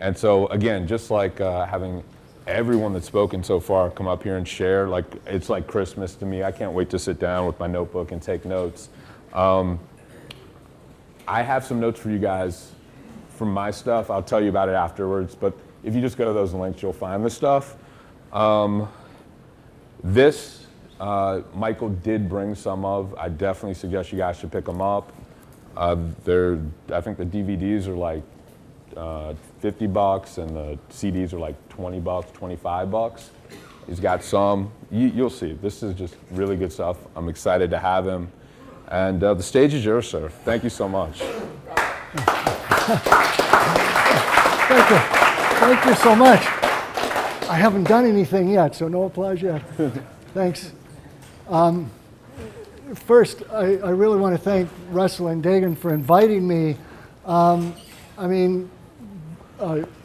And so again, just like having everyone that's spoken so far come up here and share, like it's like Christmas to me. I can't wait to sit down with my notebook and take notes. I have some notes for you guys from my stuff. I'll tell you about it afterwards, but if you just go to those links, you'll find the stuff. This, Michael did bring some of. I definitely suggest you guys should pick them up. I think the DVDs are like $50 and the CDs are like $20, $25. He's got some. You'll see. This is just really good stuff. I'm excited to have him. And the stage is yours, sir. Thank you so much. Thank you. Thank you so much. I haven't done anything yet, so no applause yet. Thanks. First, I really want to thank Russell and Dagan for inviting me.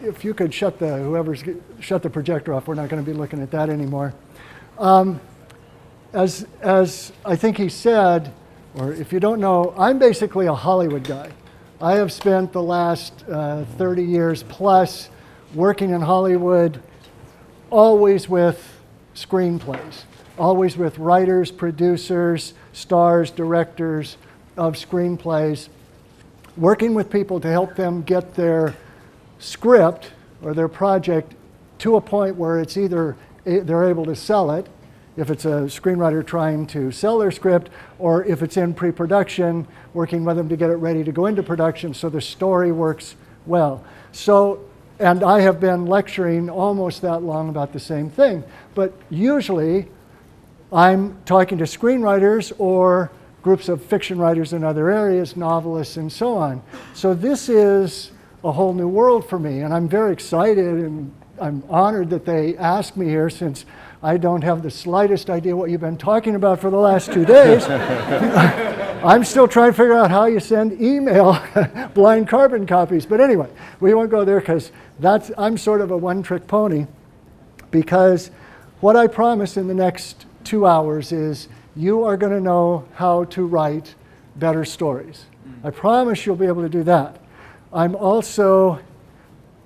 If you could shut the projector off, we're not going to be looking at that anymore. As I think he said, or if you don't know, I'm basically a Hollywood guy. I have spent the last 30 years plus working in Hollywood, always with screenplays, always with writers, producers, stars, directors of screenplays, working with people to help them get their script or their project to a point where it's either they're able to sell it, if it's a screenwriter trying to sell their script, or if it's in pre-production, working with them to get it ready to go into production so the story works well. And I have been lecturing almost that long about the same thing, but usually I'm talking to screenwriters or groups of fiction writers in other areas, novelists and so on. So this is a whole new world for me, and I'm very excited and I'm honored that they asked me here, since I don't have the slightest idea what you've been talking about for the last 2 days. I'm still trying to figure out how you send email blind carbon copies. But anyway, we won't go there because I'm sort of a one-trick pony, because what I promise in the next 2 hours is you are going to know how to write better stories. I promise you'll be able to do that. I'm also,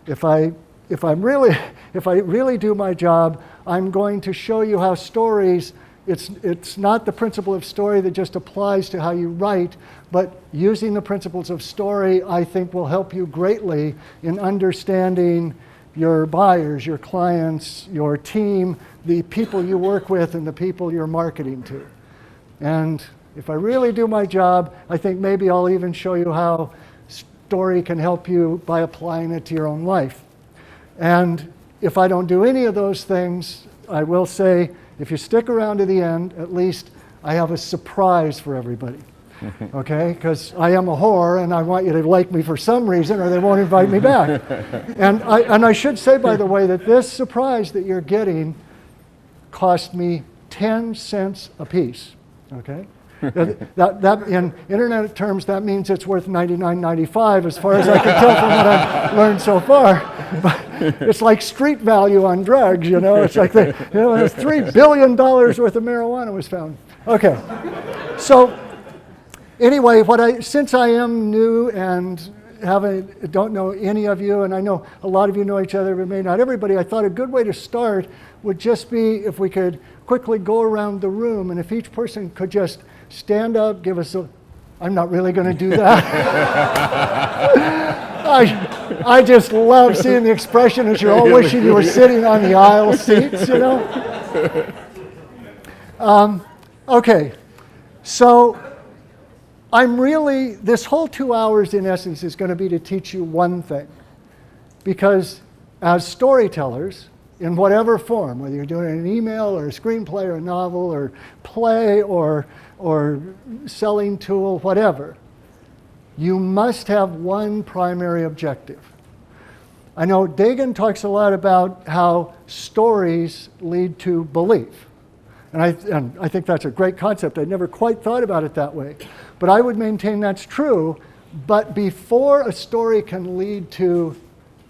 if I really do my job, I'm going to show you how stories, it's not the principle of story that just applies to how you write, but using the principles of story, I think, will help you greatly in understanding your buyers, your clients, your team, the people you work with, and the people you're marketing to. And if I really do my job, I think maybe I'll even show you how story can help you by applying it to your own life. And if I don't do any of those things, I will say, if you stick around to the end, at least I have a surprise for everybody. Okay? Because I am a whore and I want you to like me for some reason or they won't invite me back. And I should say, by the way, that this surprise that you're getting cost me 10 cents a piece. Okay? That in internet terms, that means it's worth $99.95 as far as I can tell from what I've learned so far. But it's like street value on drugs, you know. It's like $3 billion worth of marijuana was found. Okay, so anyway, since I am new and don't know any of you, and I know a lot of you know each other, but maybe not everybody, I thought a good way to start would just be if we could quickly go around the room, and if each person could just stand up, give us I'm not really going to do that. I just love seeing the expression as you're all wishing you were sitting on the aisle seats, you know? Okay, so this whole 2 hours in essence is going to be to teach you one thing. Because as storytellers, in whatever form, whether you're doing an email or a screenplay or a novel or play or selling tool, whatever, you must have one primary objective. I know Dagan talks a lot about how stories lead to belief. And I think that's a great concept. I never quite thought about it that way. But I would maintain that's true. But before a story can lead to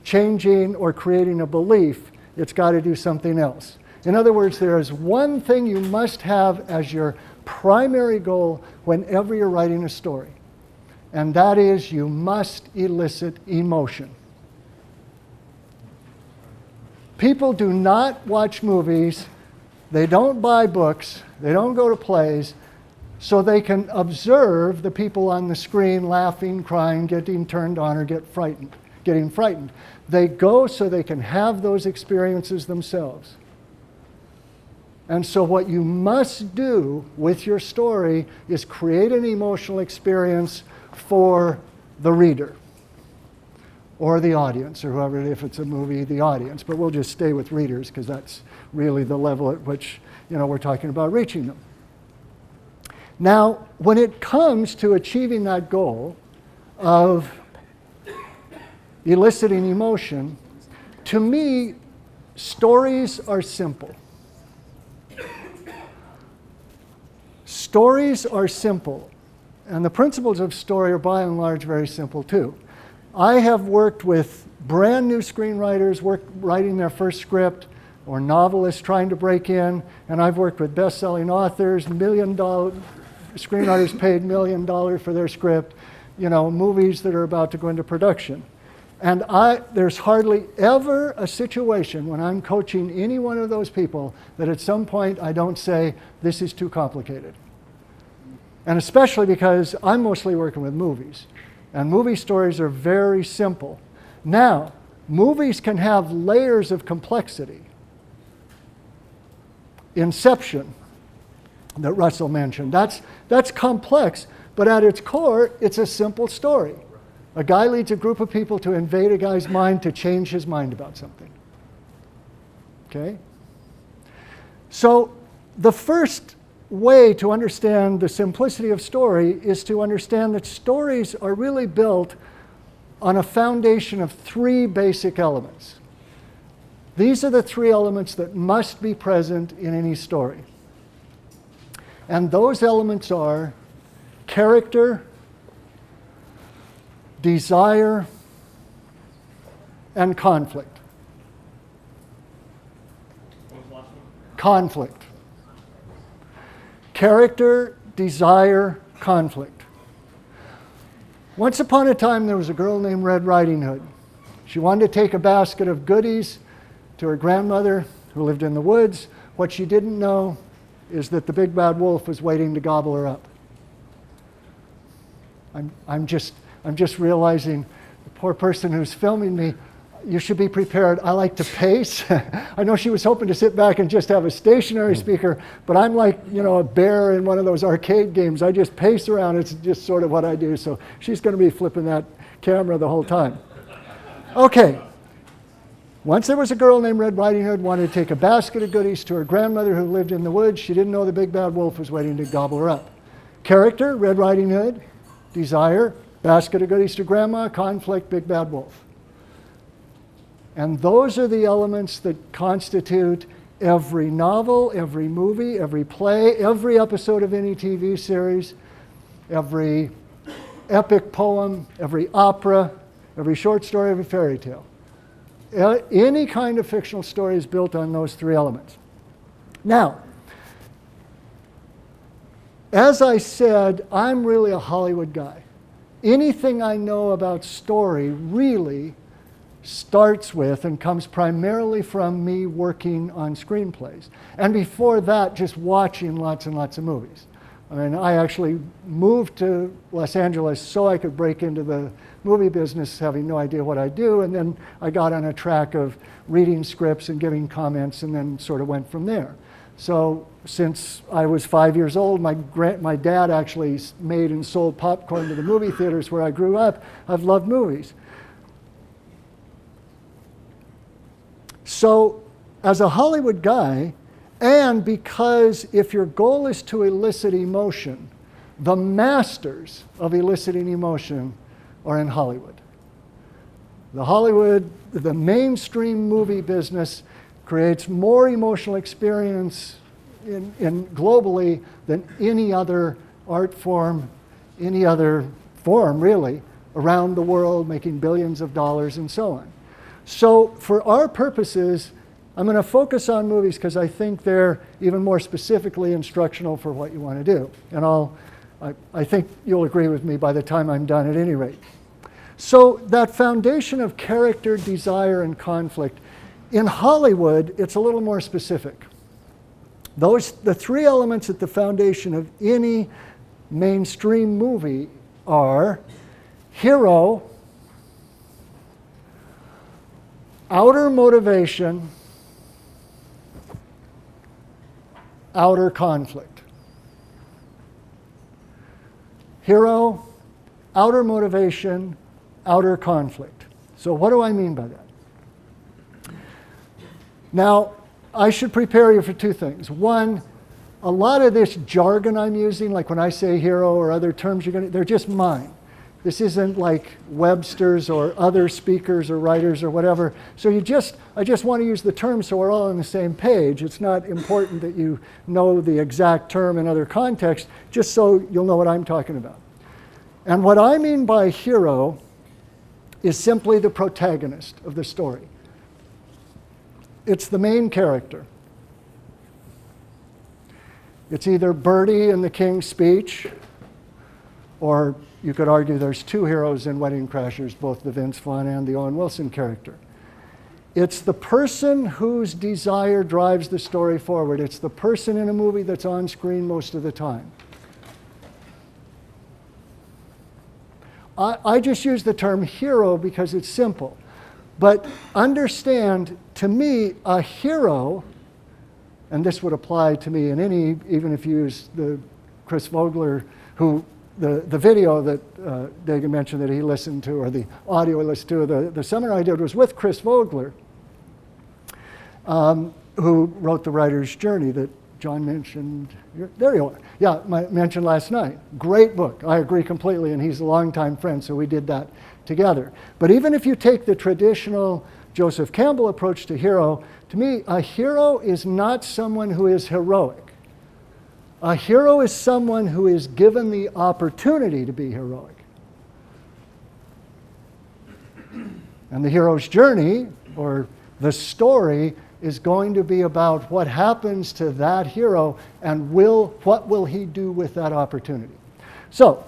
changing or creating a belief, it's got to do something else. In other words, there is one thing you must have as your primary goal whenever you're writing a story. And that is, you must elicit emotion. People do not watch movies, they don't buy books, they don't go to plays, so they can observe the people on the screen laughing, crying, getting turned on, or getting frightened. They go so they can have those experiences themselves. And so what you must do with your story is create an emotional experience for the reader or the audience, or whoever, if it's a movie, the audience. But we'll just stay with readers because that's really the level at which we're talking about reaching them. Now, when it comes to achieving that goal of eliciting emotion, to me, stories are simple. Stories are simple, and the principles of story are by and large very simple too. I have worked with brand new screenwriters writing their first script, or novelists trying to break in, and I've worked with best-selling authors, screenwriters paid $1 million for their script, movies that are about to go into production. And there's hardly ever a situation when I'm coaching any one of those people that at some point I don't say, this is too complicated. And especially because I'm mostly working with movies. And movie stories are very simple. Now, movies can have layers of complexity. Inception, that Russell mentioned, that's complex, but at its core, it's a simple story. A guy leads a group of people to invade a guy's mind to change his mind about something. Okay? So the first way to understand the simplicity of story is to understand that stories are really built on a foundation of three basic elements. These are the three elements that must be present in any story. And those elements are character, desire, and conflict. What was the last one? Conflict. Character, desire, conflict. Once upon a time, there was a girl named Red Riding Hood. She wanted to take a basket of goodies to her grandmother who lived in the woods. What she didn't know is that the big bad wolf was waiting to gobble her up. I'm just realizing the poor person who's filming me, you should be prepared. I like to pace. I know she was hoping to sit back and just have a stationary speaker, but I'm like, a bear in one of those arcade games. I just pace around. It's just sort of what I do. So she's going to be flipping that camera the whole time. Okay. Once there was a girl named Red Riding Hood, wanted to take a basket of goodies to her grandmother who lived in the woods. She didn't know the big bad wolf was waiting to gobble her up. Character, Red Riding Hood. Desire, basket of goodies to grandma. Conflict, big bad wolf. And those are the elements that constitute every novel, every movie, every play, every episode of any TV series, every epic poem, every opera, every short story, every fairy tale. Any kind of fictional story is built on those three elements. Now, as I said, I'm really a Hollywood guy. Anything I know about story really starts with and comes primarily from me working on screenplays. And before that, just watching lots and lots of movies. I mean, I actually moved to Los Angeles so I could break into the movie business, having no idea what I do, and then I got on a track of reading scripts and giving comments, and then sort of went from there. So since I was 5 years old, my dad actually made and sold popcorn to the movie theaters where I grew up. I've loved movies. So as a Hollywood guy, and because if your goal is to elicit emotion, the masters of eliciting emotion are in Hollywood. The mainstream movie business creates more emotional experience globally than any other art form, any other form really, around the world, making billions of dollars and so on. So for our purposes, I'm going to focus on movies because I think they're even more specifically instructional for what you want to do. And I think you'll agree with me by the time I'm done at any rate. So that foundation of character, desire, and conflict In Hollywood, it's a little more specific. The three elements at the foundation of any mainstream movie are hero, outer motivation, outer conflict. Hero, outer motivation, outer conflict. So what do I mean by that? Now, I should prepare you for two things. One, a lot of this jargon I'm using, like when I say hero or other terms, they're just mine. This isn't like Webster's or other speakers or writers or whatever. So I just want to use the term so we're all on the same page. It's not important that you know the exact term in other contexts, just so you'll know what I'm talking about. And what I mean by hero is simply the protagonist of the story. It's the main character. It's either Bertie in The King's Speech, or you could argue there's two heroes in Wedding Crashers, both the Vince Vaughn and the Owen Wilson character. It's the person whose desire drives the story forward. It's the person in a movie that's on screen most of the time. I just use the term hero because it's simple. But understand, to me, a hero, and this would apply to me in any, even if you use the Chris Vogler, who the video that Dagan mentioned that he listened to, or the audio he listened to, the seminar I did was with Chris Vogler, who wrote The Writer's Journey that John mentioned. There you are. Yeah, mentioned last night. Great book. I agree completely, and he's a longtime friend, so we did that together. But even if you take the traditional Joseph Campbell approach to hero, to me, a hero is not someone who is heroic. A hero is someone who is given the opportunity to be heroic. And the hero's journey, or the story, is going to be about what happens to that hero and what will he do with that opportunity. So,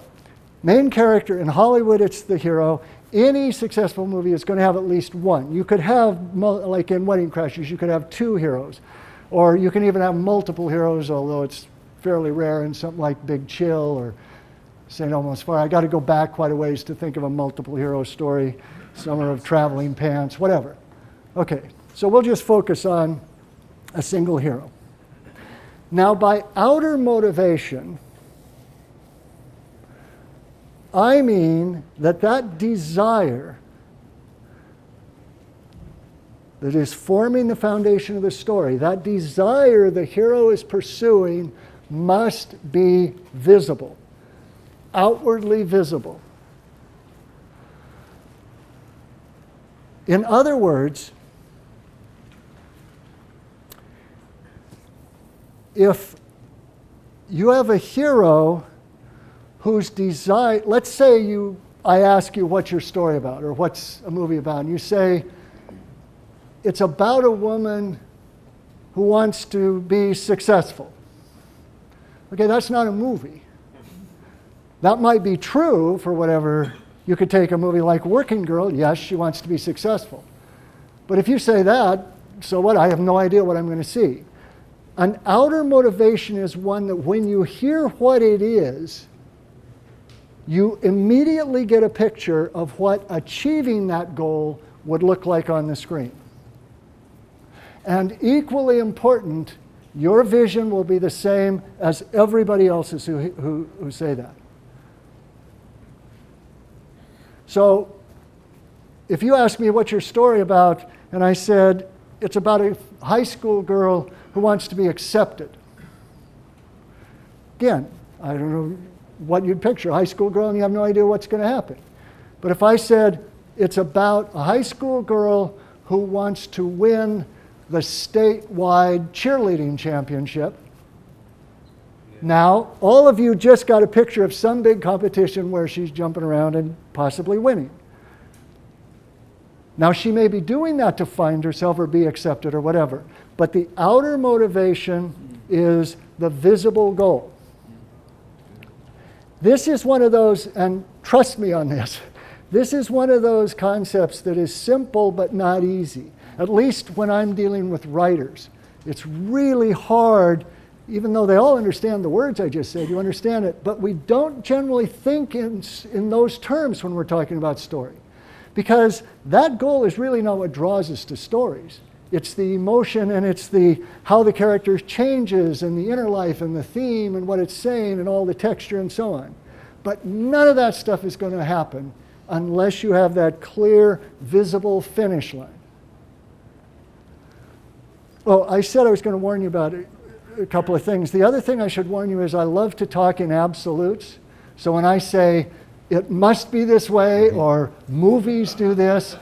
main character in Hollywood, it's the hero. Any successful movie is going to have at least one. You could have, like in Wedding Crashers, you could have two heroes. Or you can even have multiple heroes, although it's fairly rare in something like Big Chill or St. Elmo's Fire. I got to go back quite a ways to think of a multiple hero story. Summer of Traveling Pants, whatever. Okay, so we'll just focus on a single hero. Now, by outer motivation, I mean that desire that is forming the foundation of the story, that desire the hero is pursuing must be visible, outwardly visible. In other words, if you have a hero whose desire, let's say I ask you what's your story about or what's a movie about, and you say, it's about a woman who wants to be successful. Okay, that's not a movie. That might be true for whatever. You could take a movie like Working Girl. Yes, she wants to be successful. But if you say that, so what? I have no idea what I'm going to see. An outer motivation is one that when you hear what it is, you immediately get a picture of what achieving that goal would look like on the screen. And equally important, your vision will be the same as everybody else's who say that. So if you ask me what's your story about, and I said, it's about a high school girl who wants to be accepted. Again, I don't know what you'd picture, a high school girl, and you have no idea what's going to happen. But if I said, it's about a high school girl who wants to win the statewide cheerleading championship, now all of you just got a picture of some big competition where she's jumping around and possibly winning. Now she may be doing that to find herself or be accepted or whatever, but the outer motivation is the visible goal. This is one of those, and trust me on this, this is one of those concepts that is simple but not easy. At least when I'm dealing with writers. It's really hard, even though they all understand the words I just said, you understand it, but we don't generally think in those terms when we're talking about story. Because that goal is really not what draws us to stories. It's the emotion and it's how the character changes and the inner life and the theme and what it's saying and all the texture and so on. But none of that stuff is going to happen unless you have that clear, visible finish line. Well, I said I was going to warn you about a couple of things. The other thing I should warn you is I love to talk in absolutes. So when I say, it must be this way, or movies do this,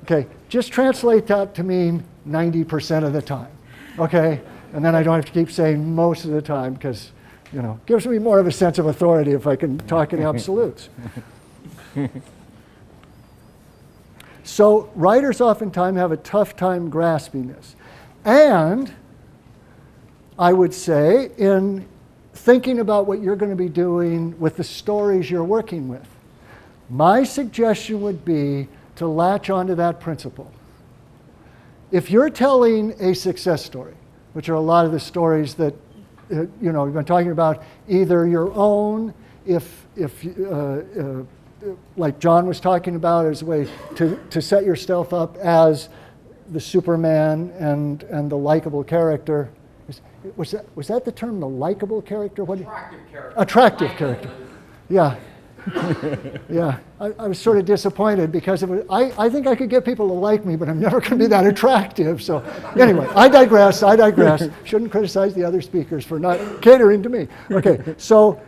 okay, just translate that to mean 90% of the time, okay? And then I don't have to keep saying most of the time because, you know, it gives me more of a sense of authority if I can talk in absolutes. So writers oftentimes have a tough time grasping this. And I would say in thinking about what you're going to be doing with the stories you're working with, my suggestion would be to latch onto that principle. If you're telling a success story, which are a lot of the stories that you know we've been talking about, either your own, like John was talking about, as a way to set yourself up as the Superman and the likable character. Was that the term, the likable character? Attractive character. Attractive character. Yeah. Yeah. I was sort of disappointed because I think I could get people to like me, but I'm never going to be that attractive. So anyway, I digress. Shouldn't criticize the other speakers for not catering to me. Okay, so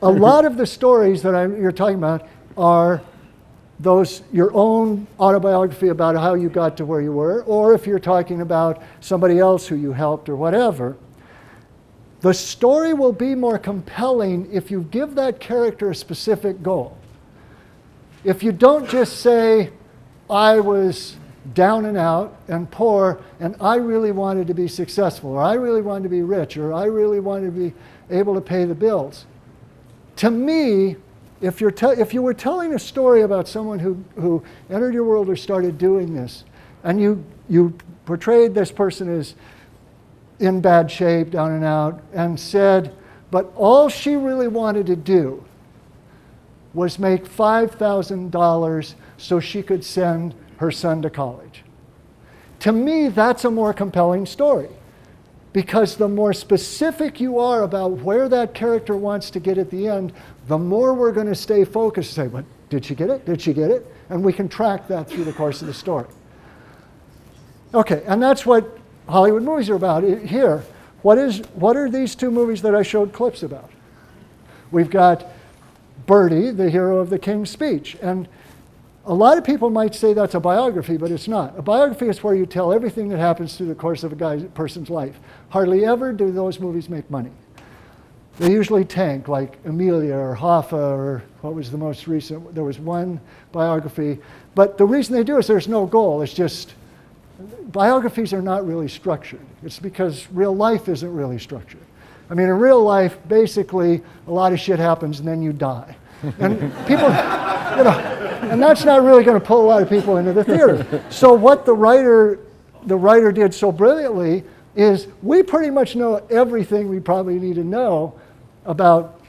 a lot of the stories that you're talking about are those your own autobiography about how you got to where you were, or if you're talking about somebody else who you helped or whatever. The story will be more compelling if you give that character a specific goal. If you don't just say, I was down and out and poor, and I really wanted to be successful, or I really wanted to be rich, or I really wanted to be able to pay the bills. To me, if you were telling a story about someone who entered your world or started doing this, and you portrayed this person as in bad shape, down and out, and said, but all she really wanted to do was make $5,000 so she could send her son to college. To me, that's a more compelling story. Because the more specific you are about where that character wants to get at the end, the more we're going to stay focused and say, well, did she get it? Did she get it? And we can track that through the course of the story. Okay, and that's what Hollywood movies are about here. What are these two movies that I showed clips about? We've got Bertie, the hero of The King's Speech. And a lot of people might say that's a biography, but it's not. A biography is where you tell everything that happens through the course of a person's life. Hardly ever do those movies make money. They usually tank, like Amelia or Hoffa, or what was the most recent? There was one biography. But the reason they do is there's no goal. It's just, biographies are not really structured. It's because real life isn't really structured. I mean, in real life, basically, a lot of shit happens and then you die. And people, you know, and that's not really going to pull a lot of people into the theater. So what the writer did so brilliantly is we pretty much know everything we probably need to know about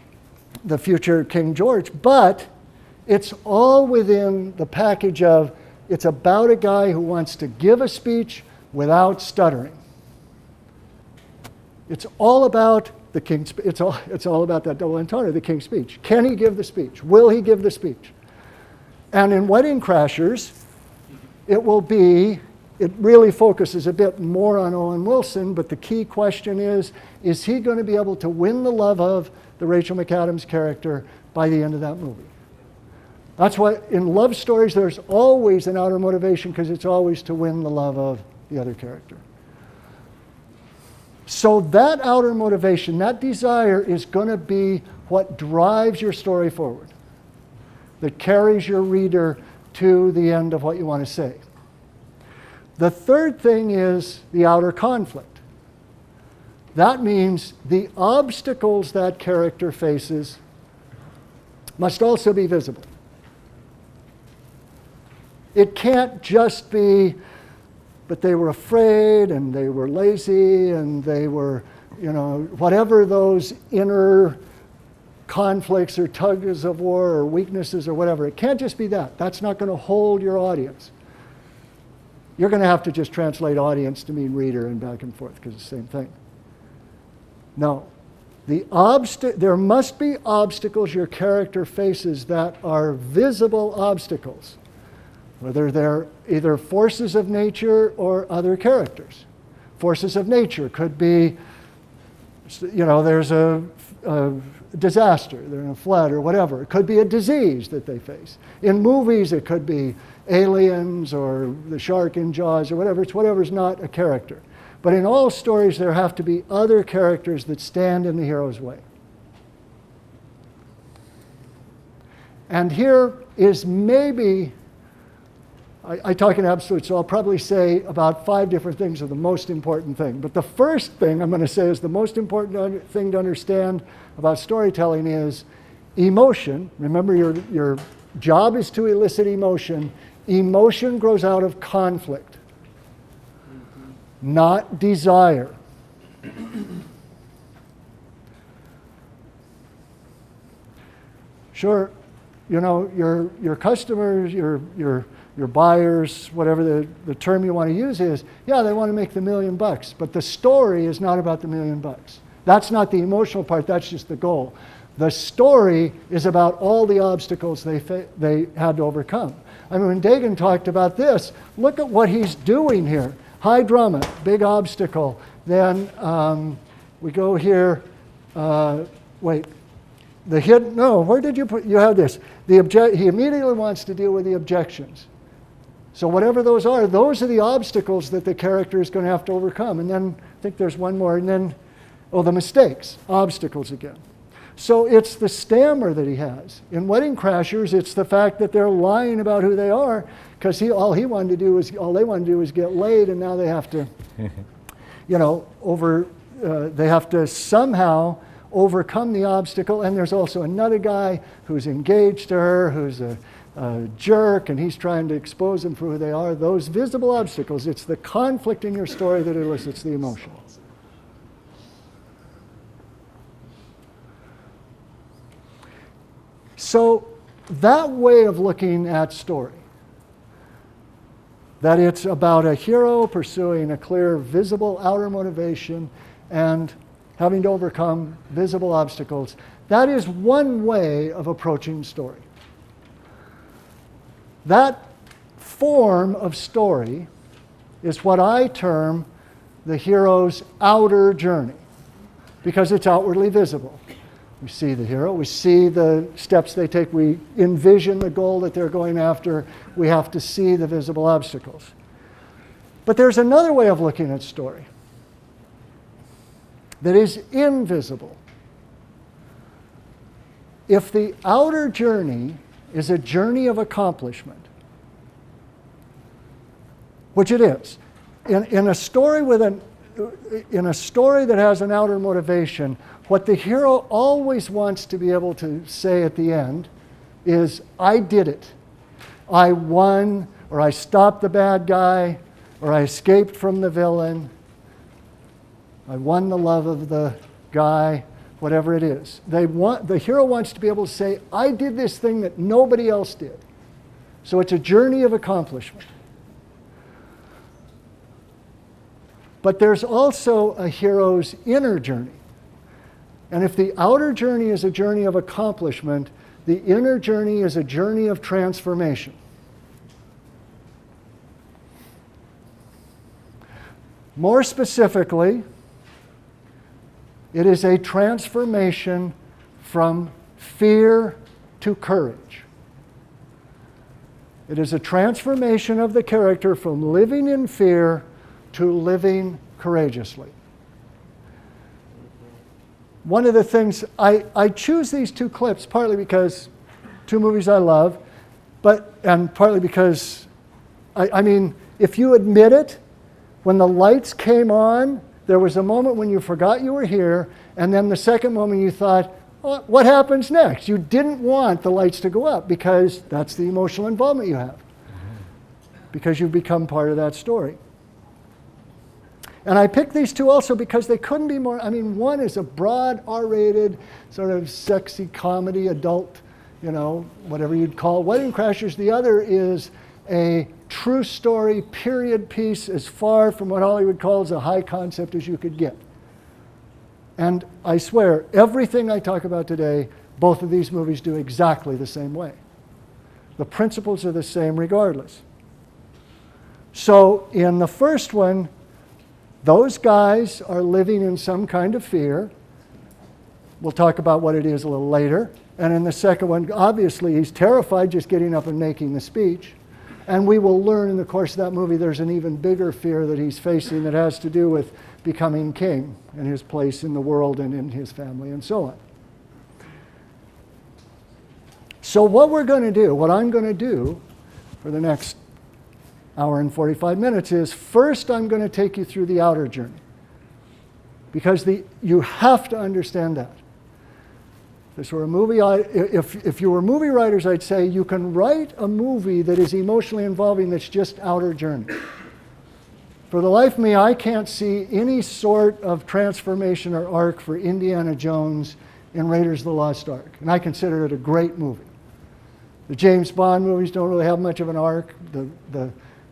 the future King George, but it's all within the package of it's about a guy who wants to give a speech without stuttering. It's all about the King's speech. It's all about that double entendre, the King's Speech. Can he give the speech? Will he give the speech? And in Wedding Crashers, it really focuses a bit more on Owen Wilson, but the key question is he going to be able to win the love of the Rachel McAdams character by the end of that movie? That's why in love stories, there's always an outer motivation because it's always to win the love of the other character. So that outer motivation, that desire is going to be what drives your story forward, that carries your reader to the end of what you want to say. The third thing is the outer conflict. That means the obstacles that character faces must also be visible. It can't just be but they were afraid and they were lazy and they were, whatever those inner conflicts or tugs of war or weaknesses or whatever. It can't just be that. That's not going to hold your audience. You're going to have to just translate audience to mean reader and back and forth because it's the same thing. No. There must be obstacles your character faces that are visible obstacles, whether they're either forces of nature or other characters. Forces of nature could be, there's a disaster, they're in a flood or whatever. It could be a disease that they face. In movies, it could be aliens or the shark in Jaws or whatever. It's whatever's not a character. But in all stories, there have to be other characters that stand in the hero's way. And here is maybe, I talk in absolute, so I'll probably say about 5 different things are the most important thing. But the first thing I'm going to say is the most important thing to understand about storytelling is emotion. Remember, your job is to elicit emotion. Emotion grows out of conflict, not desire. Sure, your customers, your buyers, whatever the term you want to use is, yeah, they want to make the $1 million, but the story is not about the $1 million. That's not the emotional part, that's just the goal. The story is about all the obstacles they had to overcome. I mean, when Dagan talked about this, look at what he's doing here. High drama, big obstacle. Then we go here, wait. Where did you put, you have this. He immediately wants to deal with the objections. So whatever those are the obstacles that the character is going to have to overcome. And then I think there's one more, and then, the mistakes, obstacles again. So it's the stammer that he has. In Wedding Crashers, it's the fact that they're lying about who they are, because all they want to do is get laid, and now they have to, they have to somehow overcome the obstacle. And there's also another guy who's engaged to her, who's a jerk, and he's trying to expose them for who they are. Those visible obstacles, it's the conflict in your story that elicits the emotion. So that way of looking at story, that it's about a hero pursuing a clear, visible outer motivation and having to overcome visible obstacles, that is one way of approaching story. That form of story is what I term the hero's outer journey, because it's outwardly visible. We see the hero, we see the steps they take, we envision the goal that they're going after, we have to see the visible obstacles. But there's another way of looking at story that is invisible. If the outer journey is a journey of accomplishment, which it is, in a story that has an outer motivation, what the hero always wants to be able to say at the end is, I did it. I won, or I stopped the bad guy, or I escaped from the villain. I won the love of the guy, whatever it is. The hero wants to be able to say, I did this thing that nobody else did. So it's a journey of accomplishment. But there's also a hero's inner journey. And if the outer journey is a journey of accomplishment, the inner journey is a journey of transformation. More specifically, it is a transformation from fear to courage. It is a transformation of the character from living in fear to living courageously. One of the things, I choose these 2 clips partly because 2 movies I love, and partly because, I mean, if you admit it, when the lights came on, there was a moment when you forgot you were here, and then the second moment you thought, oh, what happens next? You didn't want the lights to go up because that's the emotional involvement you have, because you've become part of that story. And I picked these two also because they couldn't be more, I mean, one is a broad, R-rated, sort of sexy comedy, adult, you know, whatever you'd call Wedding Crashers. The other is a true story, period piece, as far from what Hollywood calls a high concept as you could get. And I swear, everything I talk about today, both of these movies do exactly the same way. The principles are the same regardless. So in the first one, those guys are living in some kind of fear. We'll talk about what it is a little later. And in the second one, obviously, he's terrified just getting up and making the speech. And we will learn in the course of that movie there's an even bigger fear that he's facing that has to do with becoming king and his place in the world and in his family and so on. So what we're going to do, what I'm going to do for the next hour and 45 minutes is, first I'm going to take you through the outer journey. Because you have to understand that. If this were a movie, if you were movie writers, I'd say you can write a movie that is emotionally involving that's just outer journey. For the life of me, I can't see any sort of transformation or arc for Indiana Jones in Raiders of the Lost Ark. And I consider it a great movie. The James Bond movies don't really have much of an arc.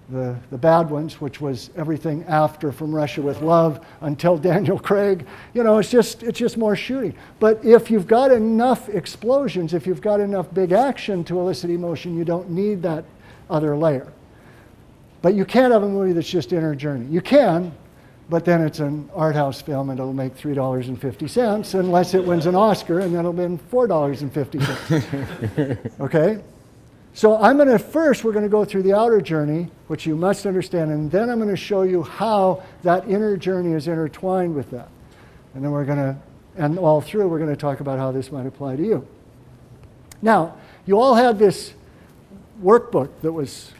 The bad ones, which was everything after From Russia with Love until Daniel Craig, you know, it's just more shooting. But if you've got enough explosions, if you've got enough big action to elicit emotion, you don't need that other layer. But you can't have a movie that's just inner journey. You can, but then it's an art house film and it'll make $3.50 unless it wins an Oscar, and then it'll be $4.50. Okay? So we're going to go through the outer journey, which you must understand, and then I'm going to show you how that inner journey is intertwined with that. And then we're going to talk about how this might apply to you. Now, you all had this workbook that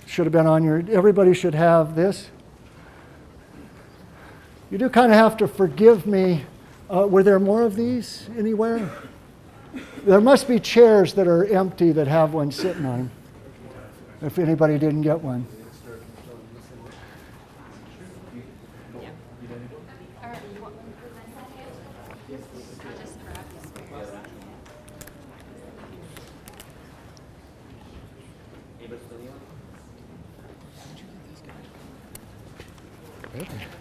should have been on everybody should have this. You do kind of have to forgive me. Were there more of these anywhere? There must be chairs that are empty that have one sitting on them, if anybody didn't get one.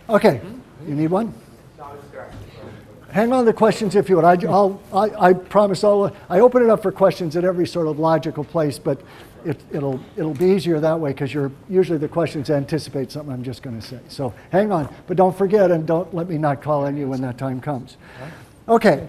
Okay, you need one? Hang on to the questions if you would. I promise I open it up for questions at every sort of logical place, but it'll be easier that way because usually the questions anticipate something I'm just going to say. So hang on, but don't forget and don't let me not call on you when that time comes. Okay,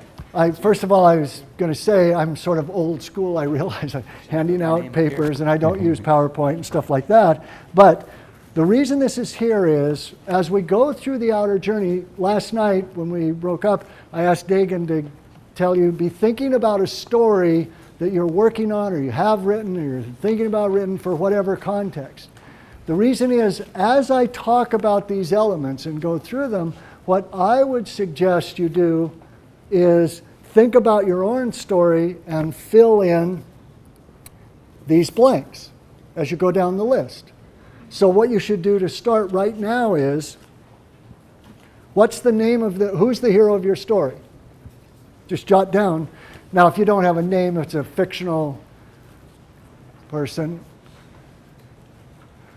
first of all, I was going to say I'm sort of old school. I realize I'm handing out papers and I don't use PowerPoint and stuff like that, but the reason this is here is, as we go through the outer journey, last night when we broke up, I asked Dagan to tell you, be thinking about a story that you're working on or you have written or you're thinking about written for whatever context. The reason is, as I talk about these elements and go through them, what I would suggest you do is think about your own story and fill in these blanks as you go down the list. So what you should do to start right now is, what's the name of who's the hero of your story? Just jot down. Now, if you don't have a name, it's a fictional person.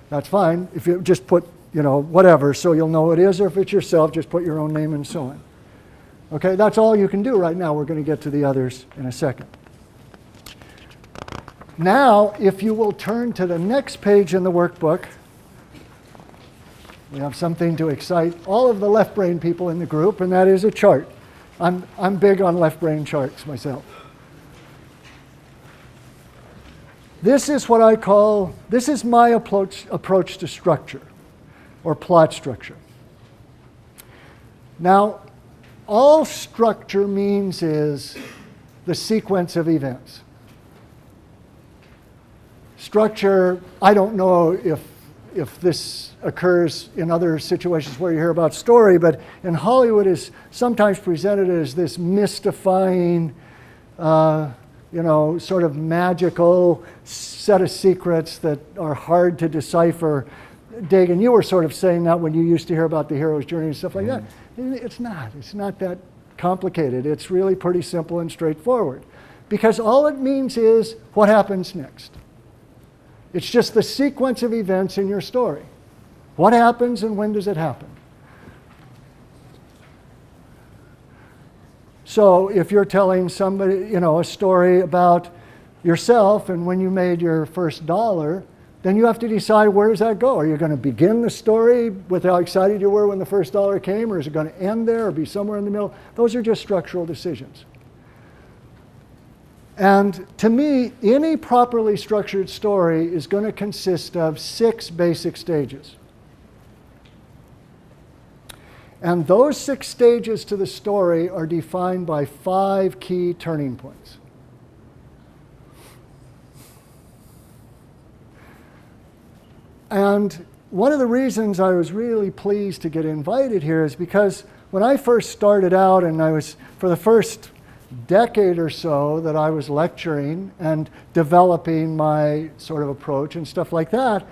That's fine. If you just put, whatever, so you'll know who it is, or if it's yourself, just put your own name and so on. Okay, that's all you can do right now. We're going to get to the others in a second. Now, if you will turn to the next page in the workbook, we have something to excite all of the left brain people in the group, and that is a chart. I'm big on left brain charts myself. This is what I call, this is my approach to structure, or plot structure. Now, all structure means is the sequence of events. Structure, I don't know if this occurs in other situations where you hear about story, but in Hollywood is sometimes presented as this mystifying, sort of magical set of secrets that are hard to decipher. Dagan, you were sort of saying that when you used to hear about the hero's journey and stuff like that. It's not. It's not that complicated. It's really pretty simple and straightforward. Because all it means is what happens next. It's just the sequence of events in your story. What happens and when does it happen? So if you're telling somebody, a story about yourself and when you made your first dollar, then you have to decide, where does that go? Are you going to begin the story with how excited you were when the first dollar came, or is it going to end there or be somewhere in the middle? Those are just structural decisions. And to me, any properly structured story is going to consist of 6 basic stages. And those 6 stages to the story are defined by 5 key turning points. And one of the reasons I was really pleased to get invited here is because when I first started out, and I was, for the first decade or so that I was lecturing and developing my sort of approach and stuff like that,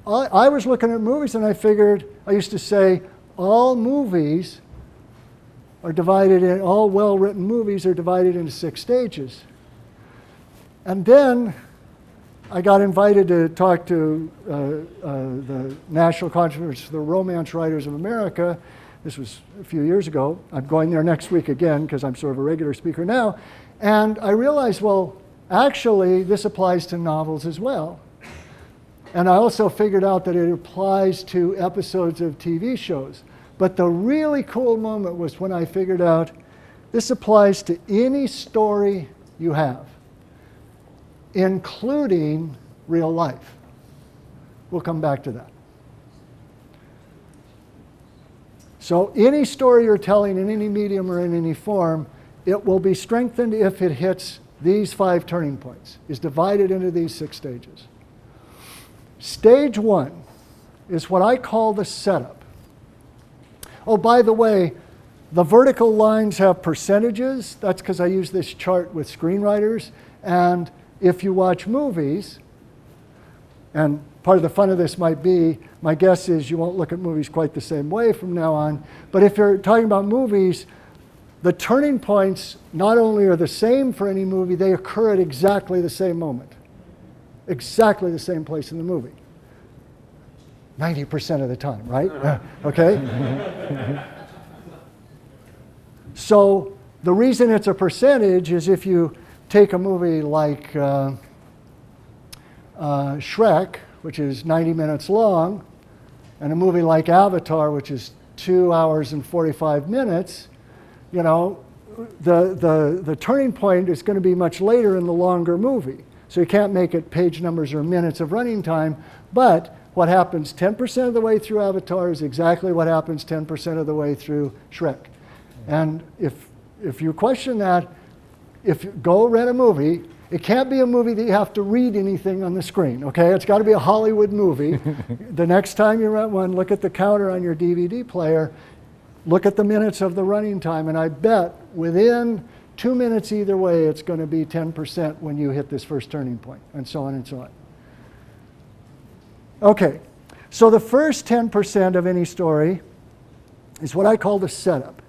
I was looking at movies and I figured, I used to say, all movies are divided in, all well-written movies are divided into 6 stages. And then I got invited to talk to the National Conference for the Romance Writers of America. This was a few years ago. I'm going there next week again because I'm sort of a regular speaker now. And I realized, well, actually, this applies to novels as well. And I also figured out that it applies to episodes of TV shows. But the really cool moment was when I figured out this applies to any story you have, including real life. We'll come back to that. So any story you're telling in any medium or in any form, it will be strengthened if it hits these 5 turning points, is divided into these 6 stages. Stage 1 is what I call the setup. Oh, by the way, the vertical lines have percentages. That's because I use this chart with screenwriters. And if you watch movies, and part of the fun of this might be, my guess is you won't look at movies quite the same way from now on, but if you're talking about movies, the turning points not only are the same for any movie, they occur at exactly the same moment. Exactly the same place in the movie. 90% of the time, right? Okay? So the reason it's a percentage is if you take a movie like Shrek, which is 90 minutes long, and a movie like Avatar, which is 2 hours and 45 minutes, the turning point is going to be much later in the longer movie. So you can't make it page numbers or minutes of running time, but what happens 10% of the way through Avatar is exactly what happens 10% of the way through Shrek. And if you question that, if you go rent a movie, it can't be a movie that you have to read anything on the screen, okay? It's got to be a Hollywood movie. The next time you rent one, look at the counter on your DVD player, look at the minutes of the running time, and I bet within 2 minutes either way, it's going to be 10% when you hit this first turning point, and so on and so on. Okay, so the first 10% of any story is what I call the setup.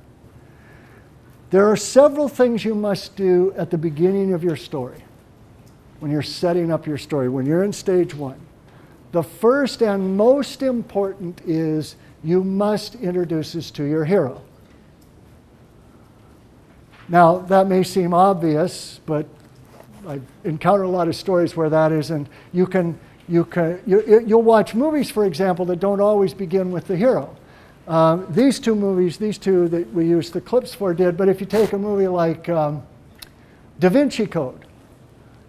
There are several things you must do at the beginning of your story when you're setting up your story, when you're in stage 1. The first and most important is you must introduce us to your hero. Now, that may seem obvious, but I've encountered a lot of stories where that isn't. You'll watch movies, for example, that don't always begin with the hero. These two movies, these two that we used the clips for did, but if you take a movie like Da Vinci Code,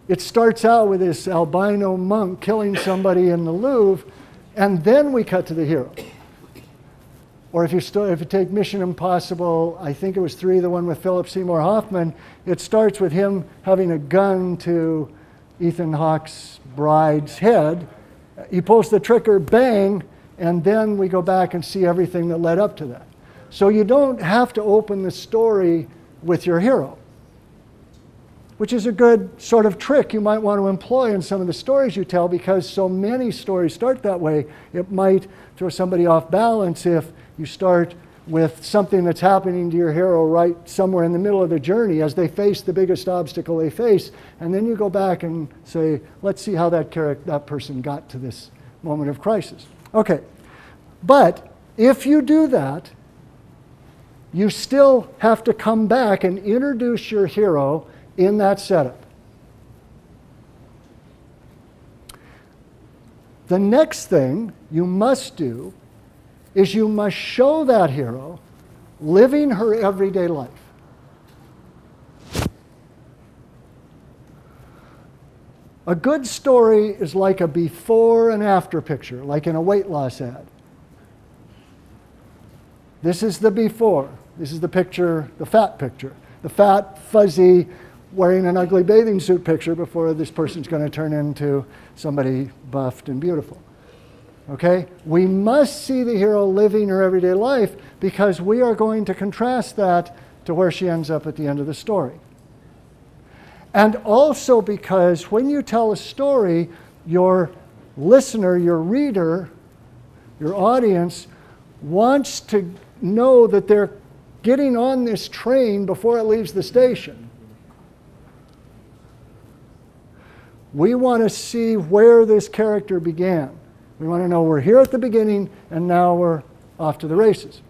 it starts out with this albino monk killing somebody in the Louvre, and then we cut to the hero. Or if you take Mission Impossible, I think it was 3, the one with Philip Seymour Hoffman, it starts with him having a gun to Ethan Hawke's bride's head. He pulls the trigger, bang, and then we go back and see everything that led up to that. So you don't have to open the story with your hero. which is a good sort of trick you might want to employ in some of the stories you tell, because so many stories start that way. It might throw somebody off balance if you start with something that's happening to your hero right somewhere in the middle of the journey as they face the biggest obstacle they face, and then you go back and say, let's see how that person got to this moment of crisis. Okay, but if you do that, you still have to come back and introduce your hero in that setup. The next thing you must do is you must show that hero living her everyday life. A good story is like a before and after picture, like in a weight loss ad. This is the before. This is the picture, the fat picture. The fat, fuzzy, wearing an ugly bathing suit picture before this person's going to turn into somebody buffed and beautiful. Okay? We must see the hero living her everyday life, because we are going to contrast that to where she ends up at the end of the story. And also because when you tell a story, your listener, your reader, your audience wants to know that they're getting on this train before it leaves the station. We want to see where this character began. We want to know we're here at the beginning and now we're off to the races.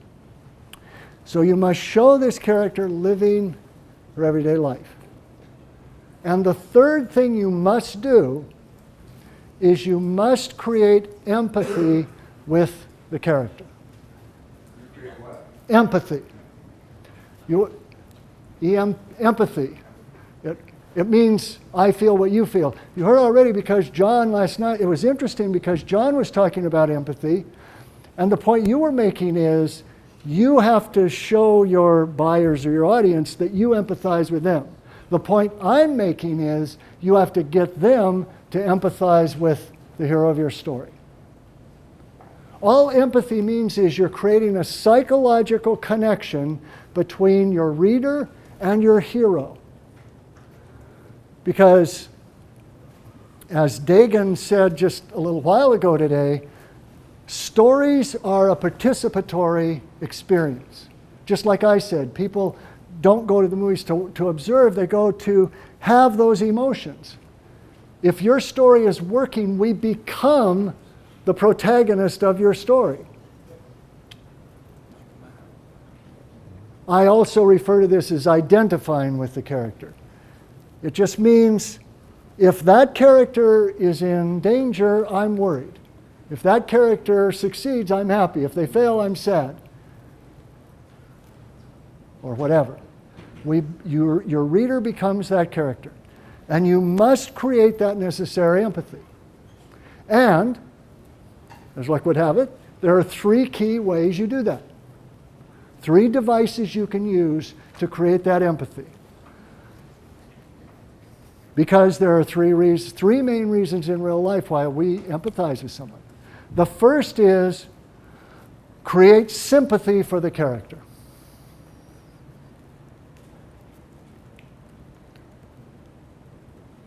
So you must show this character living her everyday life. And the third thing you must do is you must create empathy with the character. Create what? Empathy. Empathy. It means I feel what you feel. You heard already, because John last night, it was interesting because John was talking about empathy, and the point you were making is you have to show your buyers or your audience that you empathize with them. The point I'm making is you have to get them to empathize with the hero of your story. All empathy means is you're creating a psychological connection between your reader and your hero. Because, as Dagan said just a little while ago today, stories are a participatory experience. Just like I said, people don't go to the movies to observe, they go to have those emotions. If your story is working, we become the protagonist of your story. I also refer to this as identifying with the character. It just means if that character is in danger, I'm worried. If that character succeeds, I'm happy. If they fail, I'm sad. Or whatever. Your reader becomes that character. And you must create that necessary empathy. And, as luck would have it, there are 3 key ways you do that. 3 devices you can use to create that empathy. Because there are 3 main reasons in real life why we empathize with someone. The first is create sympathy for the character.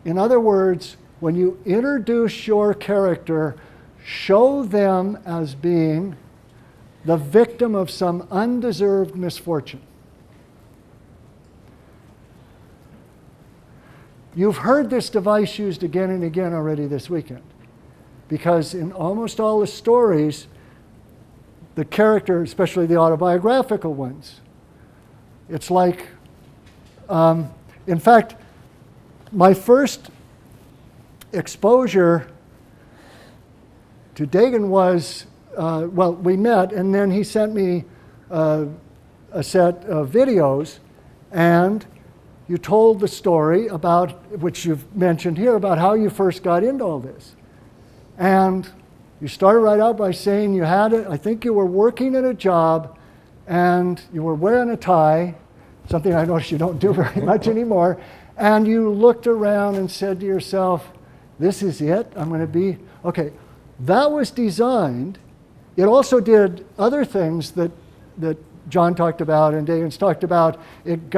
In other words, when you introduce your character, show them as being the victim of some undeserved misfortune. You've heard this device used again and again already this weekend, because in almost all the stories, the character, especially the autobiographical ones, it's like, in fact, my first exposure to Dagan was, we met, and then he sent me a set of videos, and you told the story about, which you've mentioned here, about how you first got into all this. And you started right out by saying you had it, I think you were working at a job and you were wearing a tie, something I noticed you don't do very much anymore, and you looked around and said to yourself, this is it, I'm going to be, okay. That was designed. It also did other things that John talked about and Dagan's talked about. It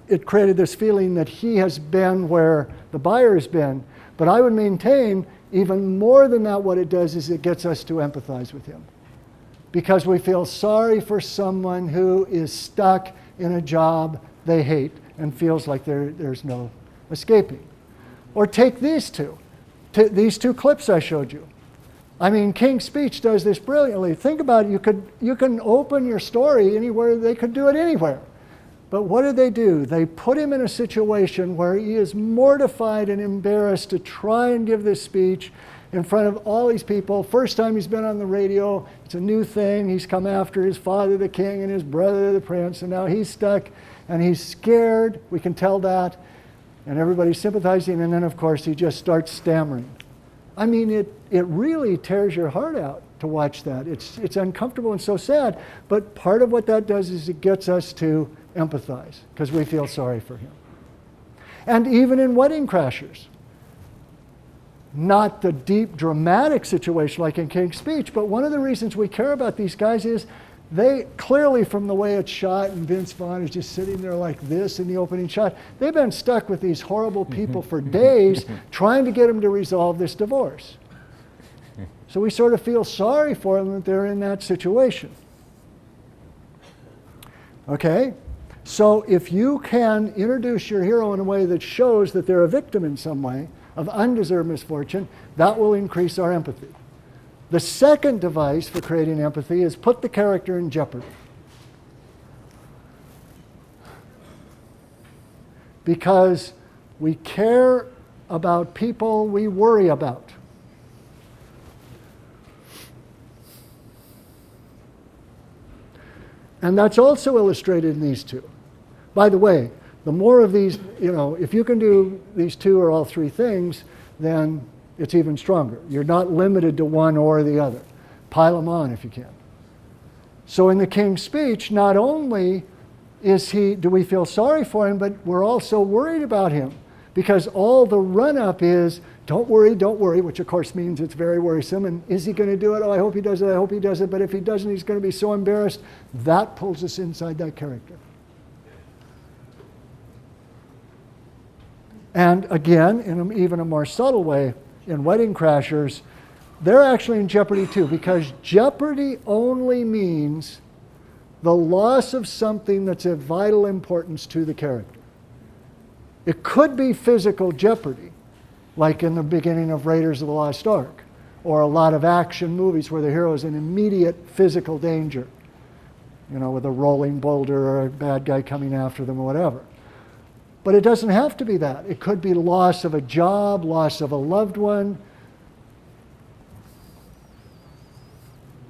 it created this feeling that he has been where the buyer has been. But I would maintain, even more than that, what it does is it gets us to empathize with him. Because we feel sorry for someone who is stuck in a job they hate and feels like there's no escaping. Or take these two clips I showed you. I mean, King's Speech does this brilliantly. Think about it. You can open your story anywhere. They could do it anywhere. But what did they do? They put him in a situation where he is mortified and embarrassed to try and give this speech in front of all these people. First time he's been on the radio. It's a new thing. He's come after his father, the king, and his brother, the prince, and now he's stuck and he's scared. We can tell that. And everybody's sympathizing, and then, of course, he just starts stammering. I mean, it really tears your heart out to watch that. It's uncomfortable and so sad, but part of what that does is it gets us to empathize because we feel sorry for him. And even in Wedding Crashers, not the deep dramatic situation like in King's Speech, but one of the reasons we care about these guys is they clearly, from the way it's shot, and Vince Vaughn is just sitting there like this in the opening shot, they've been stuck with these horrible people for days trying to get them to resolve this divorce. So we sort of feel sorry for them that they're in that situation. Okay? So if you can introduce your hero in a way that shows that they're a victim in some way of undeserved misfortune, that will increase our empathy. The second device for creating empathy is put the character in jeopardy. Because we care about people we worry about. And that's also illustrated in these two. By the way, the more of these, if you can do these two or all three things, then it's even stronger. You're not limited to one or the other. Pile them on if you can. So in the King's Speech, not only do we feel sorry for him, but we're also worried about him. Because all the run-up is, don't worry, which of course means it's very worrisome. And is he going to do it? Oh, I hope he does it, I hope he does it. But if he doesn't, he's going to be so embarrassed. That pulls us inside that character. And again, in even a more subtle way, in Wedding Crashers, they're actually in jeopardy too, because jeopardy only means the loss of something that's of vital importance to the character. It could be physical jeopardy, like in the beginning of Raiders of the Lost Ark, or a lot of action movies where the hero is in immediate physical danger, with a rolling boulder or a bad guy coming after them or whatever. But it doesn't have to be that. It could be loss of a job, loss of a loved one.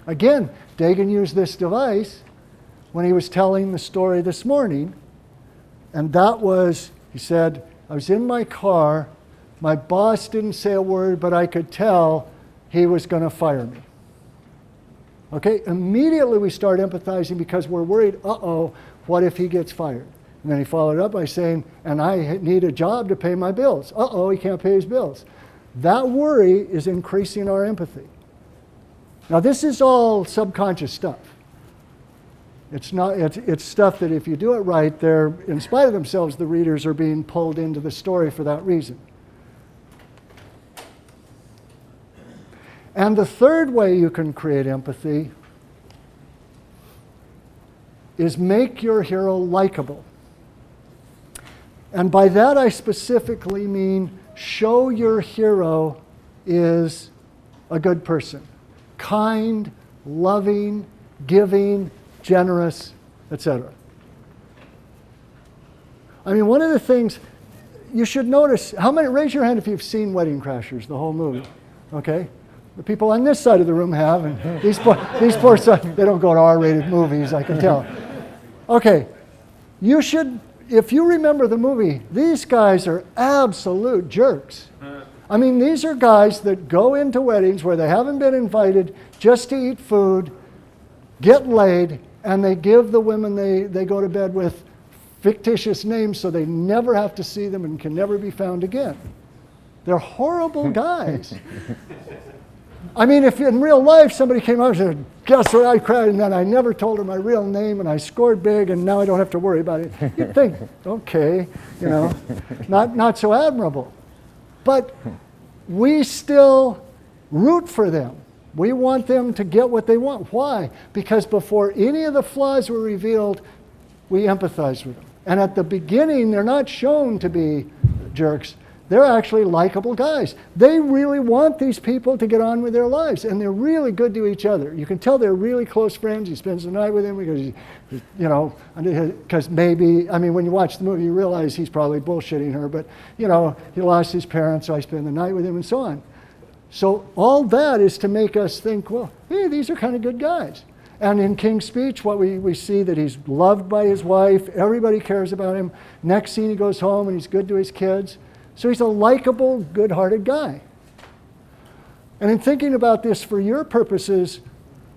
Again, Dagan used this device when he was telling the story this morning, and that was, he said, I was in my car, my boss didn't say a word, but I could tell he was going to fire me. Okay, immediately we start empathizing because we're worried, uh-oh, what if he gets fired? And then he followed up by saying, and I need a job to pay my bills. Uh-oh, he can't pay his bills. That worry is increasing our empathy. Now this is all subconscious stuff. It's stuff that if you do it right, they're, in spite of themselves, the readers are being pulled into the story for that reason. And the third way you can create empathy is make your hero likable. And by that I specifically mean show your hero is a good person. Kind, loving, giving, generous, etc. I mean, one of the things you should notice, raise your hand if you've seen Wedding Crashers, the whole movie, okay? The people on this side of the room have, and these poor sons, they don't go to R-rated movies, I can tell. Okay, you should, if you remember the movie, these guys are absolute jerks. I mean, these are guys that go into weddings where they haven't been invited just to eat food, get laid, and they give the women they go to bed with fictitious names so they never have to see them and can never be found again. They're horrible guys. I mean, if in real life somebody came up and said, guess what, I cried, and then I never told her my real name, and I scored big, and now I don't have to worry about it. You'd think, okay, not so admirable. But we still root for them. We want them to get what they want. Why? Because before any of the flaws were revealed, we empathize with them. And at the beginning, they're not shown to be jerks. They're actually likable guys. They really want these people to get on with their lives, and they're really good to each other. You can tell they're really close friends. He spends the night with him because, because maybe, I mean, when you watch the movie, you realize he's probably bullshitting her, but, he lost his parents, so I spend the night with him, and so on. So all that is to make us think, well, hey, these are kind of good guys. And in King's Speech, what we see that he's loved by his wife, everybody cares about him. Next scene, he goes home and he's good to his kids. So he's a likable, good-hearted guy. And in thinking about this for your purposes,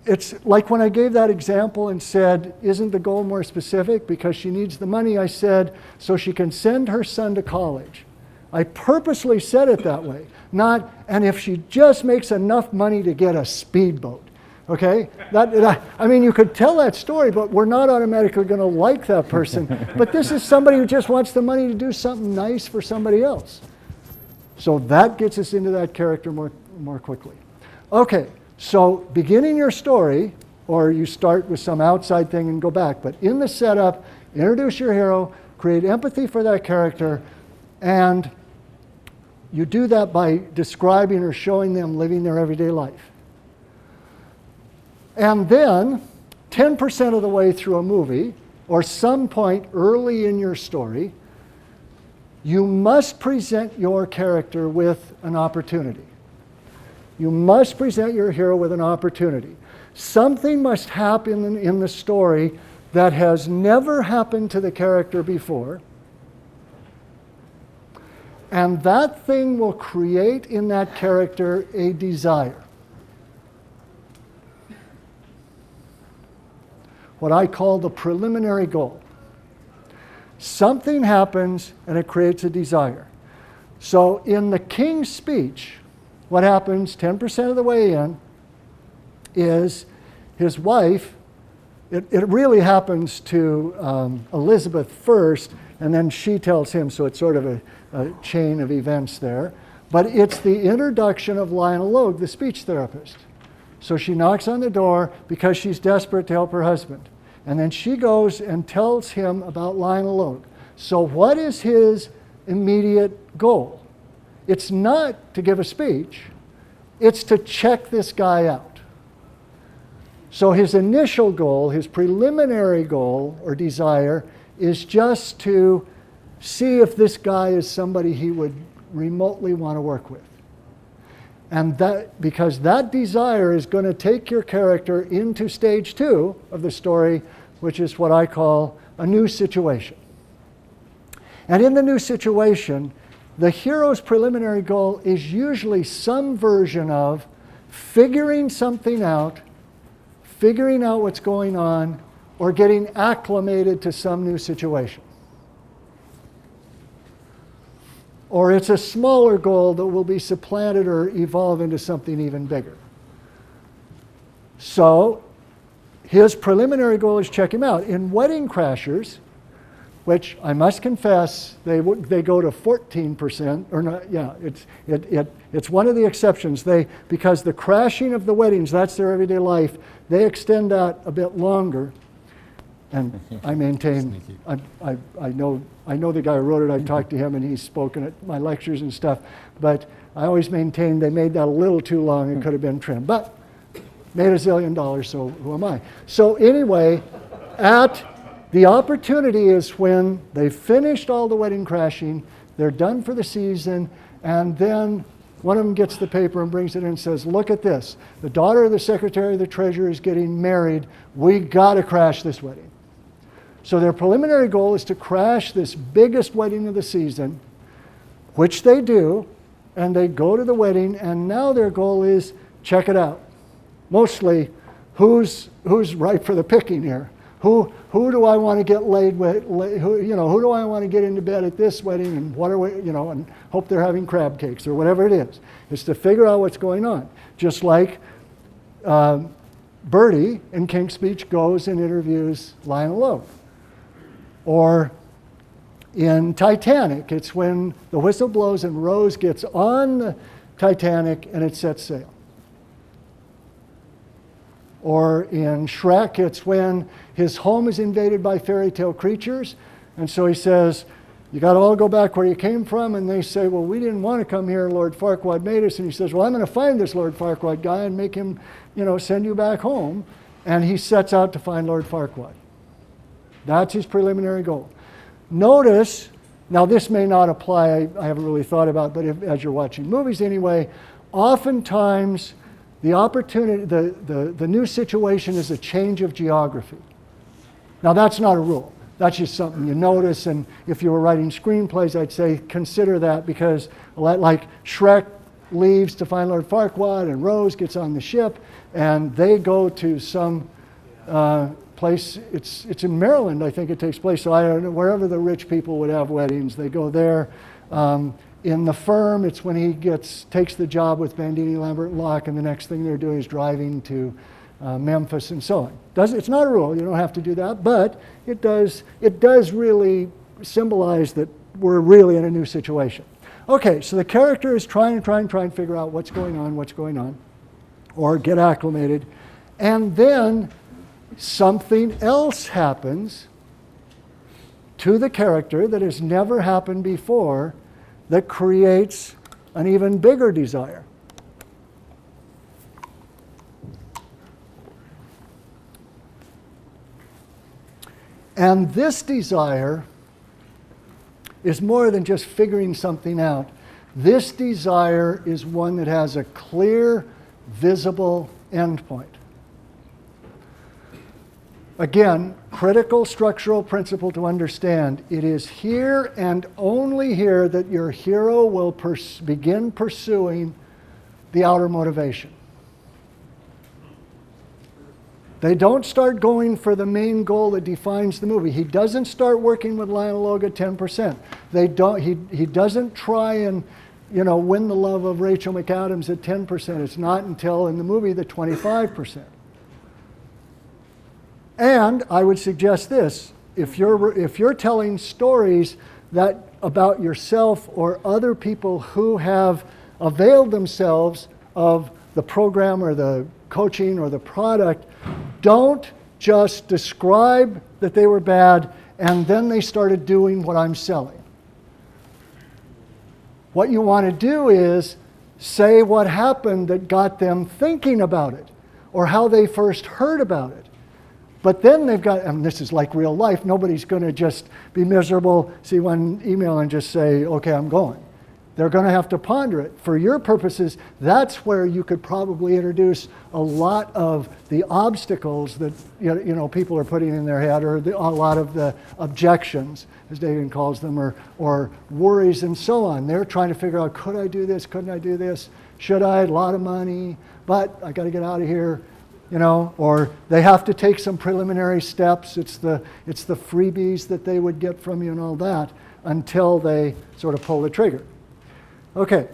it's like when I gave that example and said, isn't the goal more specific? Because she needs the money, I said, so she can send her son to college. I purposely said it that way. Not, and if she just makes enough money to get a speedboat. Okay? I mean, you could tell that story, but we're not automatically going to like that person. But this is somebody who just wants the money to do something nice for somebody else. So that gets us into that character more quickly. Okay, so beginning your story, or you start with some outside thing and go back, but in the setup, introduce your hero, create empathy for that character, and you do that by describing or showing them living their everyday life. And then, 10% of the way through a movie, or some point early in your story, you must present your character with an opportunity. You must present your hero with an opportunity. Something must happen in the story that has never happened to the character before. And that thing will create in that character a desire. What I call the preliminary goal. Something happens and it creates a desire. So in the King's Speech, what happens 10% of the way in is his wife, it really happens to Elizabeth first, and then she tells him, so it's sort of a chain of events there. But it's the introduction of Lionel Logue, the speech therapist. So she knocks on the door because she's desperate to help her husband. And then she goes and tells him about Lionel Logue. So what is his immediate goal? It's not to give a speech. It's to check this guy out. So his initial goal, his preliminary goal or desire, is just to see if this guy is somebody he would remotely want to work with. And that, because that desire is going to take your character into stage 2 of the story, which is what I call a new situation. And in the new situation, the hero's preliminary goal is usually some version of figuring something out, figuring out what's going on, or getting acclimated to some new situation. Or it's a smaller goal that will be supplanted or evolve into something even bigger. So his preliminary goal is check him out. In Wedding Crashers, which I must confess, they go to 14%, or not, yeah, it's one of the exceptions. Because the crashing of the weddings, that's their everyday life, they extend that a bit longer. And I maintain, I know the guy who wrote it, I've talked to him and he's spoken at my lectures and stuff, but I always maintain they made that a little too long, it could have been trimmed. But made $1 zillion, so who am I? So anyway, the opportunity is when they've finished all the wedding crashing, they're done for the season, and then one of them gets the paper and brings it in and says, look at this. The daughter of the Secretary of the Treasury is getting married. We got to crash this wedding. So their preliminary goal is to crash this biggest wedding of the season, which they do, and they go to the wedding, and now their goal is check it out. Mostly, who's ripe for the picking here? Who do I want to get laid with? Who do I want to get into bed at this wedding? And what are we, and hope they're having crab cakes or whatever it is. It's to figure out what's going on. Just like Bertie in King's Speech goes and interviews Lionel Logue. Or in Titanic, it's when the whistle blows and Rose gets on the Titanic and it sets sail. Or in Shrek, it's when his home is invaded by fairy tale creatures, and so he says, you got to all go back where you came from, and they say, well, we didn't want to come here, Lord Farquaad made us, and he says, well, I'm going to find this Lord Farquaad guy and make him, send you back home, and he sets out to find Lord Farquaad. That's his preliminary goal. Notice, now this may not apply, I haven't really thought about it, but as you're watching movies anyway, oftentimes the opportunity, the new situation is a change of geography. Now that's not a rule. That's just something you notice, and if you were writing screenplays, I'd say consider that, because like Shrek leaves to find Lord Farquaad, and Rose gets on the ship, and they go to some place. It's in Maryland, I think it takes place. So I don't know, wherever the rich people would have weddings, they go there. In The Firm, it's when he takes the job with Bandini, Lambert, and Locke, and the next thing they're doing is driving to Memphis and so on. It's not a rule, you don't have to do that, but it does really symbolize that we're really in a new situation. Okay, so the character is trying to figure out what's going on, or get acclimated, and then something else happens to the character that has never happened before that creates an even bigger desire. And this desire is more than just figuring something out. This desire is one that has a clear, visible endpoint. Again, critical structural principle to understand. It is here and only here that your hero will begin pursuing the outer motivation. They don't start going for the main goal that defines the movie. He doesn't start working with Lionel Logue at 10%. He doesn't try and win the love of Rachel McAdams at 10%. It's not until in the movie the 25%. And I would suggest this: if you're telling stories about yourself or other people who have availed themselves of the program or the coaching or the product, don't just describe that they were bad and then they started doing what I'm selling. What you want to do is say what happened that got them thinking about it, or how they first heard about it. But then they've got, and this is like real life, nobody's going to just be miserable, see one email and just say, okay, I'm going. They're going to have to ponder it. For your purposes, that's where you could probably introduce a lot of the obstacles that people are putting in their head, or a lot of the objections, as David calls them, or worries and so on. They're trying to figure out, could I do this? Couldn't I do this? Should I? A lot of money, but I got to get out of here. Or they have to take some preliminary steps. It's the freebies that they would get from you and all that until they sort of pull the trigger. Okay,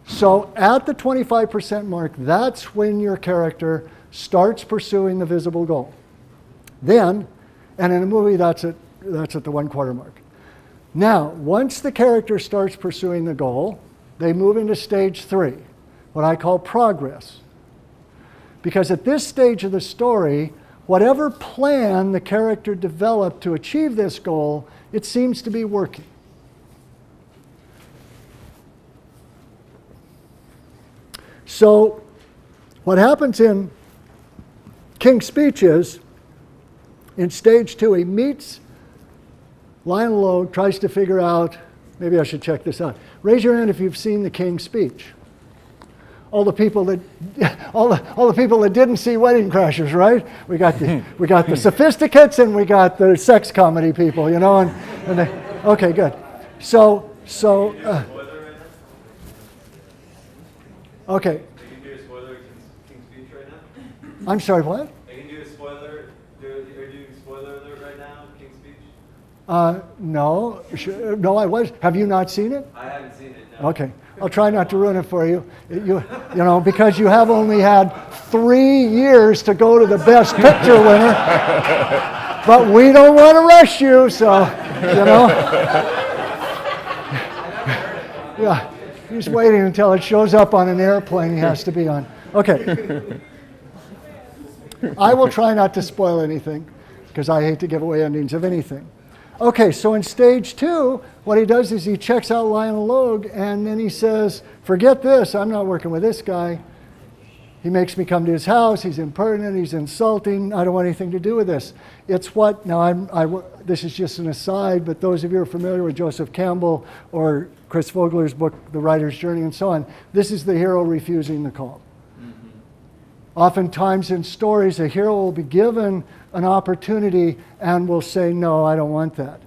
so at the 25% mark, that's when your character starts pursuing the visible goal. Then, and in a movie, that's at the 1/4 mark. Now, once the character starts pursuing the goal, they move into stage 3, what I call progress. Because at this stage of the story, whatever plan the character developed to achieve this goal, it seems to be working. So what happens in King's Speech is, in stage 2, he meets Lionel Logue, tries to figure out, maybe I should check this out. Raise your hand if you've seen the King's Speech. All the people that didn't see Wedding Crashers, right? We got the sophisticates and we got the sex comedy people, okay, good. Okay. I can do a spoiler King's Speech right now. I'm sorry, what? I can do a spoiler. Are you doing spoiler alert right now, King's Speech? No, no, I was. Have you not seen it? I haven't seen it, no. Okay, I'll try not to ruin it for you. You know, because you have only had 3 years to go to the Best Picture winner. But we don't want to rush you, so, you know. Yeah, he's waiting until it shows up on an airplane he has to be on. Okay. I will try not to spoil anything, because I hate to give away endings of anything. Okay, so in stage 2, what he does is he checks out Lionel Logue, and then he says, forget this, I'm not working with this guy. He makes me come to his house, he's impertinent, he's insulting, I don't want anything to do with this. It's what, now this is just an aside, but those of you who are familiar with Joseph Campbell or Chris Vogler's book, The Writer's Journey and so on, this is the hero refusing the call. Oftentimes in stories, a hero will be given an opportunity and will say, no, I don't want that.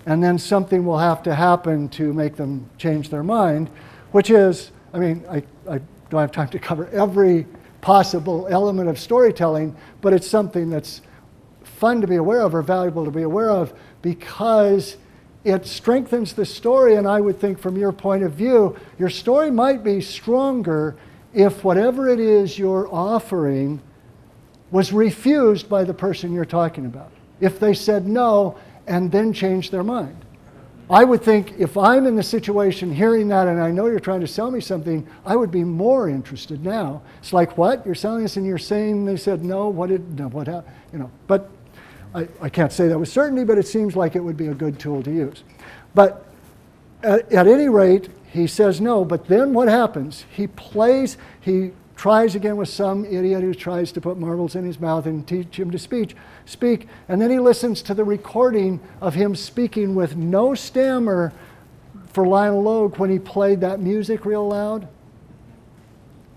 And then something will have to happen to make them change their mind, which is, I mean, I don't have time to cover every possible element of storytelling, but it's something that's fun to be aware of or valuable to be aware of because it strengthens the story. And I would think from your point of view, your story might be stronger if whatever it is you're offering was refused by the person you're talking about. If they said no and then changed their mind. I would think if I'm in the situation hearing that and I know you're trying to sell me something, I would be more interested now. It's like, what? You're selling us and you're saying they said no? What happened? You know, but I can't say that with certainty, but it seems like it would be a good tool to use. But at any rate, he says no, but then what happens? He tries again with some idiot who tries to put marbles in his mouth and teach him to speak, and then he listens to the recording of him speaking with no stammer for Lionel Logue when he played that music real loud,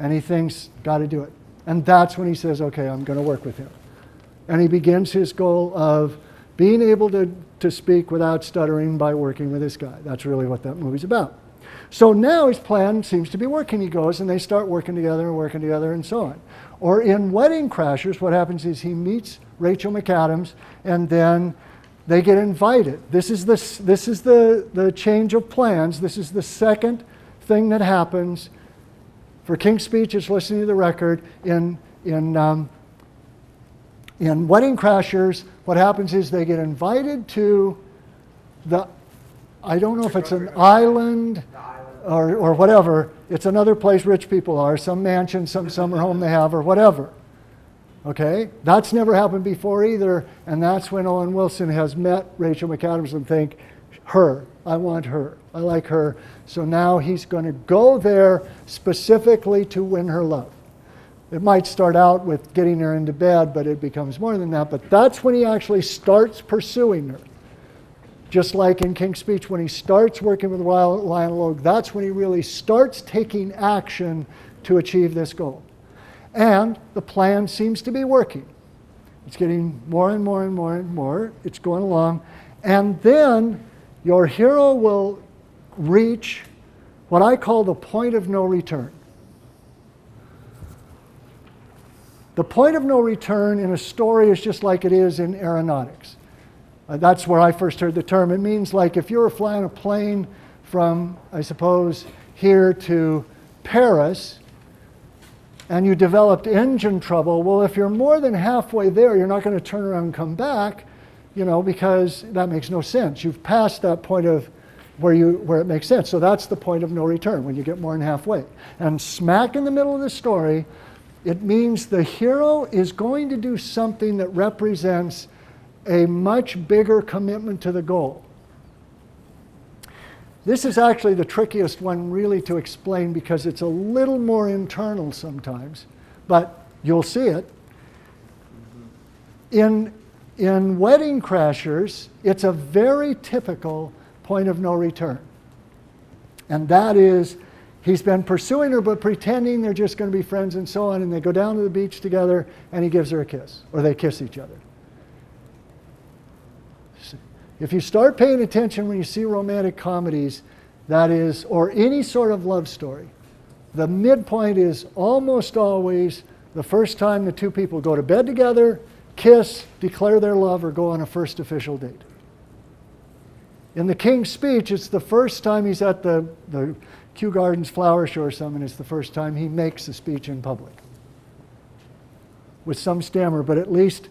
and he thinks, got to do it. And that's when he says, okay, I'm going to work with him. And he begins his goal of being able to speak without stuttering by working with this guy. That's really what that movie's about. So now his plan seems to be working. He goes and they start working together and so on. Or in Wedding Crashers, what happens is he meets Rachel McAdams and then they get invited. This is the change of plans. This is the second thing that happens. For King's Speech, it's listening to the record. In Wedding Crashers, what happens is they get invited to I don't know if it's an island or whatever. It's another place rich people are, some mansion, some summer home they have, or whatever. Okay? That's never happened before either, and that's when Owen Wilson has met Rachel McAdams and think, her, I want her, I like her. So now he's going to go there specifically to win her love. It might start out with getting her into bed, but it becomes more than that. But that's when he actually starts pursuing her. Just like in King's Speech, when he starts working with Lionel Logue, that's when he really starts taking action to achieve this goal. And the plan seems to be working. It's getting more and more and more and more. It's going along. And then your hero will reach what I call the point of no return. The point of no return in a story is just like it is in aeronautics. That's where I first heard the term. It means like if you were flying a plane from, I suppose, here to Paris, and you developed engine trouble, well, if you're more than halfway there, you're not going to turn around and come back, you know, because that makes no sense. You've passed that point of where it makes sense. So that's the point of no return, when you get more than halfway. And smack in the middle of the story, it means the hero is going to do something that represents a much bigger commitment to the goal. This is actually the trickiest one really to explain because it's a little more internal sometimes, but you'll see it. In Wedding Crashers, it's a very typical point of no return. And that is, he's been pursuing her but pretending they're just going to be friends and so on, and they go down to the beach together and he gives her a kiss, or they kiss each other. If you start paying attention when you see romantic comedies, that is, or any sort of love story, the midpoint is almost always the first time the two people go to bed together, kiss, declare their love, or go on a first official date. In the King's Speech, it's the first time he's at the Kew Gardens Flower Show or something. It's the first time he makes a speech in public. With some stammer, but at least.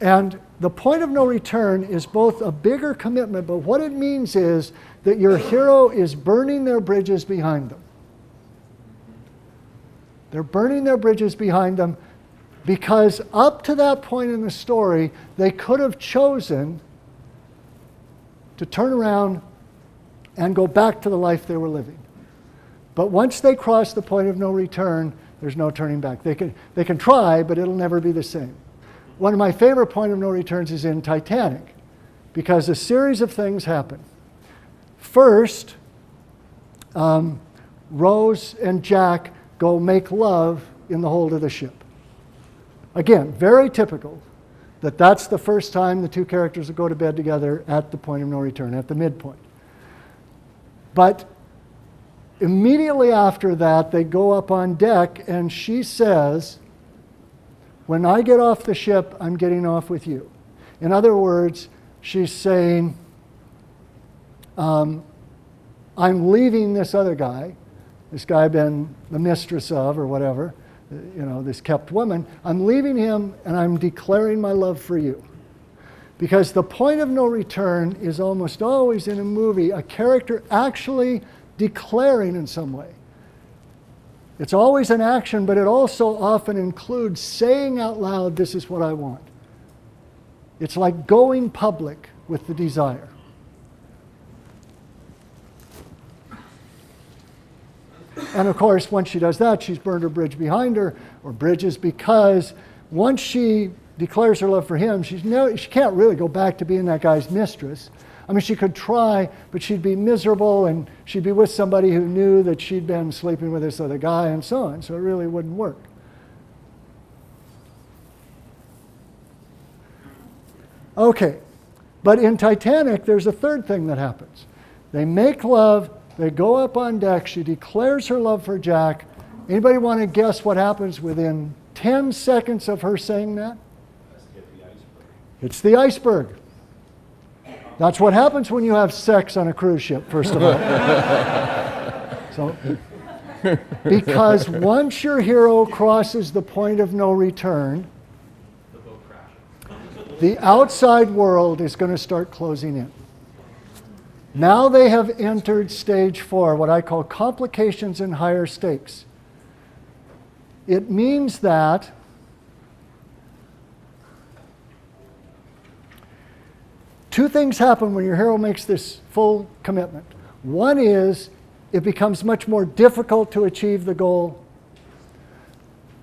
And the point of no return is both a bigger commitment, but what it means is that your hero is burning their bridges behind them. They're burning their bridges behind them because up to that point in the story, they could have chosen to turn around and go back to the life they were living. But once they cross the point of no return, there's no turning back. They can try, but it'll never be the same. One of my favorite point of no returns is in Titanic, because a series of things happen. First, Rose and Jack go make love in the hold of the ship. Again, very typical that that's the first time the two characters will go to bed together at the point of no return, at the midpoint. But immediately after that, they go up on deck, and she says, when I get off the ship, I'm getting off with you. In other words, she's saying, I'm leaving this other guy, this guy I've been the mistress of or whatever, this kept woman. I'm leaving him and I'm declaring my love for you. Because the point of no return is almost always in a movie a character actually declaring in some way. It's always an action, but it also often includes saying out loud, this is what I want. It's like going public with the desire. And of course, once she does that, she's burned her bridge behind her, or bridges, because once she declares her love for him, she can't really go back to being that guy's mistress. I mean, she could try, but she'd be miserable, and she'd be with somebody who knew that she'd been sleeping with this other guy, and so on. So it really wouldn't work. Okay, but in Titanic, there's a third thing that happens. They make love. They go up on deck. She declares her love for Jack. Anybody want to guess what happens within 10 seconds of her saying that? It's the iceberg. That's what happens when you have sex on a cruise ship, first of all. So, because once your hero crosses the point of no return, the outside world is going to start closing in. Now they have entered stage 4, what I call complications and higher stakes. It means that two things happen when your hero makes this full commitment. One is it becomes much more difficult to achieve the goal.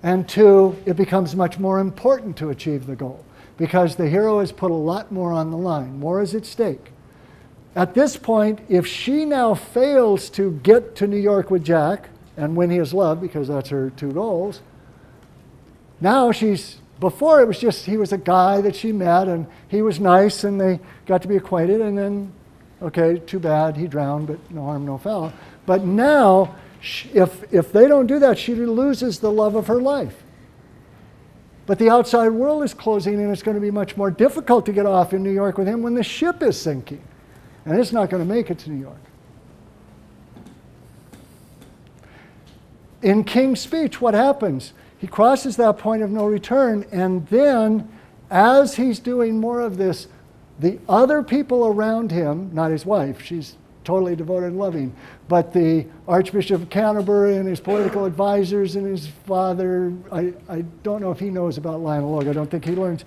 And two, it becomes much more important to achieve the goal because the hero has put a lot more on the line. More is at stake. At this point, if she now fails to get to New York with Jack and win his love, because that's her two goals, now before it was just he was a guy that she met and he was nice and they got to be acquainted, and then, okay, too bad, he drowned, but no harm, no foul. But now, if they don't do that, she loses the love of her life. But the outside world is closing, and it's going to be much more difficult to get off in New York with him when the ship is sinking. And it's not going to make it to New York. In King's Speech, what happens? He crosses that point of no return, and then, as he's doing more of this, the other people around him, not his wife, she's totally devoted and loving, but the Archbishop of Canterbury and his political advisors and his father, I don't know if he knows about Lionel Logue, I don't think he learns.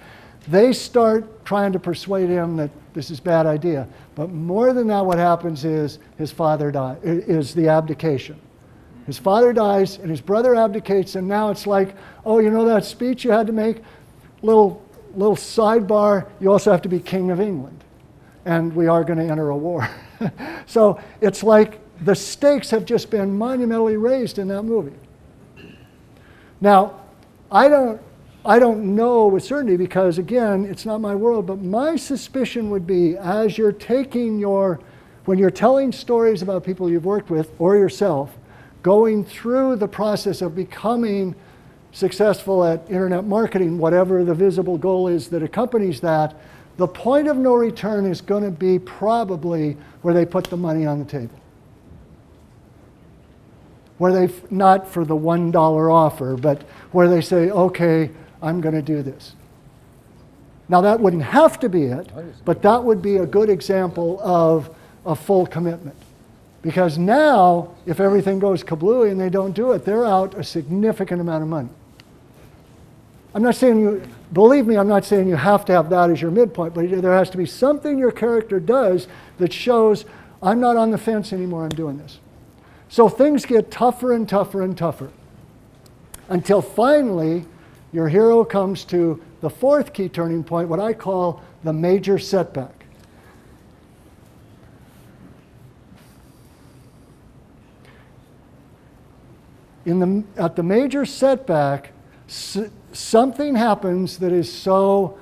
They start trying to persuade him that this is a bad idea. But more than that, what happens is his father dies, is the abdication. His father dies and his brother abdicates, and now it's like, oh, you know that speech you had to make? Little sidebar, you also have to be King of England. And we are going to enter a war. So it's like the stakes have just been monumentally raised in that movie. Now, I don't know with certainty because, again, it's not my world, but my suspicion would be as you're when you're telling stories about people you've worked with or yourself, going through the process of becoming successful at internet marketing, whatever the visible goal is that accompanies that, The point of no return is going to be probably where they put the money on the table. Where they, not for the $1 offer, but where they say, okay, I'm going to do this. Now that wouldn't have to be it, but that would be a good example of a full commitment. Because now, if everything goes kablooey and they don't do it, they're out a significant amount of money. I'm not saying you, believe me, I'm not saying you have to have that as your midpoint, but there has to be something your character does that shows, I'm not on the fence anymore, I'm doing this. So things get tougher and tougher and tougher until finally your hero comes to the fourth key turning point, what I call the major setback. At the major setback, something happens that is so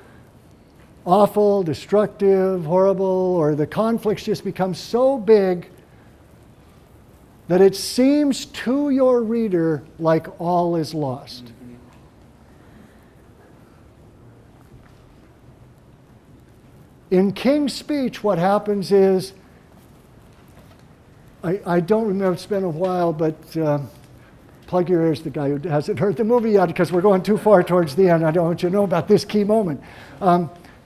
awful, destructive, horrible, or the conflicts just become so big that it seems to your reader like all is lost. In King's speech, what happens is, I don't remember, it's been a while, but plug your ears, the guy who hasn't heard the movie yet, because we're going too far towards the end. I don't want you to know about this key moment.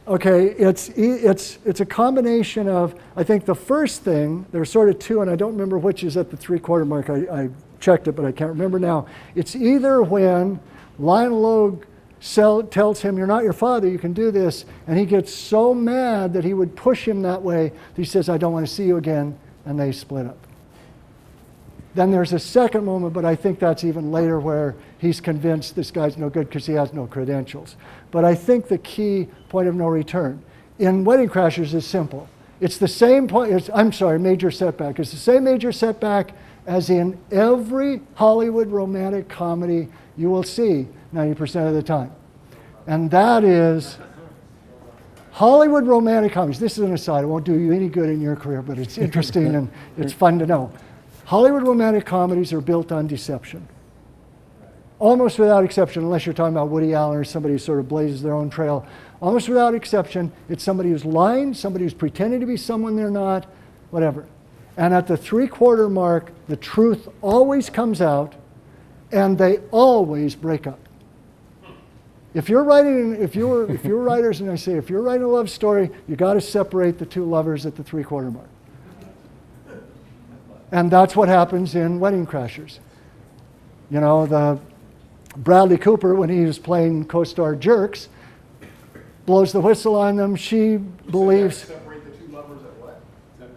Okay, it's a combination of, I think the first thing, there are sort of two, and I don't remember which is at the 3/4 mark. I checked it, but I can't remember now. It's either when Lionel Logue tells him, you're not your father, you can do this, and he gets so mad that he would push him that way, that he says, I don't want to see you again, and they split up. Then there's a second moment, but I think that's even later, where he's convinced this guy's no good because he has no credentials. But I think the key point of no return in Wedding Crashers is simple. It's the same point, major setback. It's the same major setback as in every Hollywood romantic comedy you will see 90% of the time. And that is Hollywood romantic comedies. This is an aside, it won't do you any good in your career, but it's interesting and it's fun to know. Hollywood romantic comedies are built on deception. Almost without exception, unless you're talking about Woody Allen or somebody who sort of blazes their own trail. Almost without exception, it's somebody who's lying, somebody who's pretending to be someone they're not, whatever. And at the 3/4 mark, the truth always comes out, and they always break up. If you're writers, and I say, if you're writing a love story, you got to separate the two lovers at the 3/4 mark. And that's what happens in Wedding Crashers. You know, the Bradley Cooper, when he was playing co-star Jerks, blows the whistle on them. She believes Separate the two lovers at what?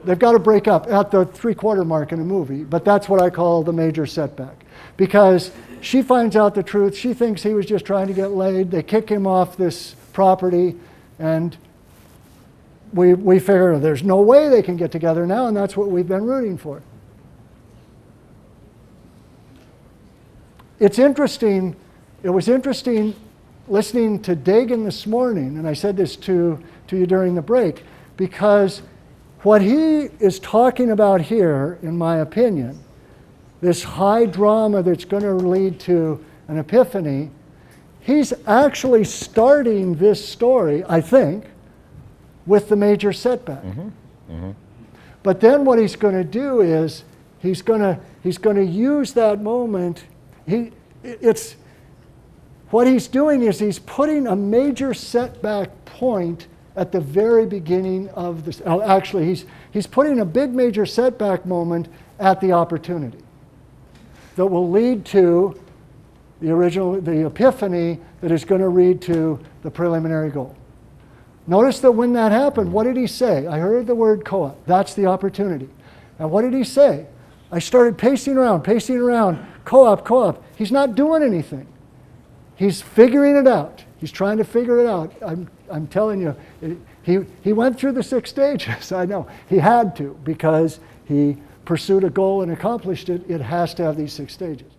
they've got to break up at the 3/4 mark in a movie. But that's what I call the major setback. Because she finds out the truth. She thinks he was just trying to get laid. They kick him off this property, and we figure there's no way they can get together now, and that's what we've been rooting for. It's interesting, it was interesting listening to Dagan this morning, and I said this to you during the break, because what he is talking about here, in my opinion, this high drama that's going to lead to an epiphany, he's actually starting this story, I think, with the major setback. But then what he's going to do is he's going to use that moment. What he's doing is he's putting a major setback point at the very beginning of this. Actually, he's putting a big major setback moment at the opportunity that will lead to the epiphany that is going to lead to the preliminary goal. Notice that when that happened, what did he say? I heard the word co-op. That's the opportunity. And what did he say? I started pacing around, co-op, co-op. He's not doing anything. He's figuring it out. He's trying to figure it out. I'm telling you, he went through the 6 stages. I know. He had to, because he pursued a goal and accomplished it. It has to have these 6 stages.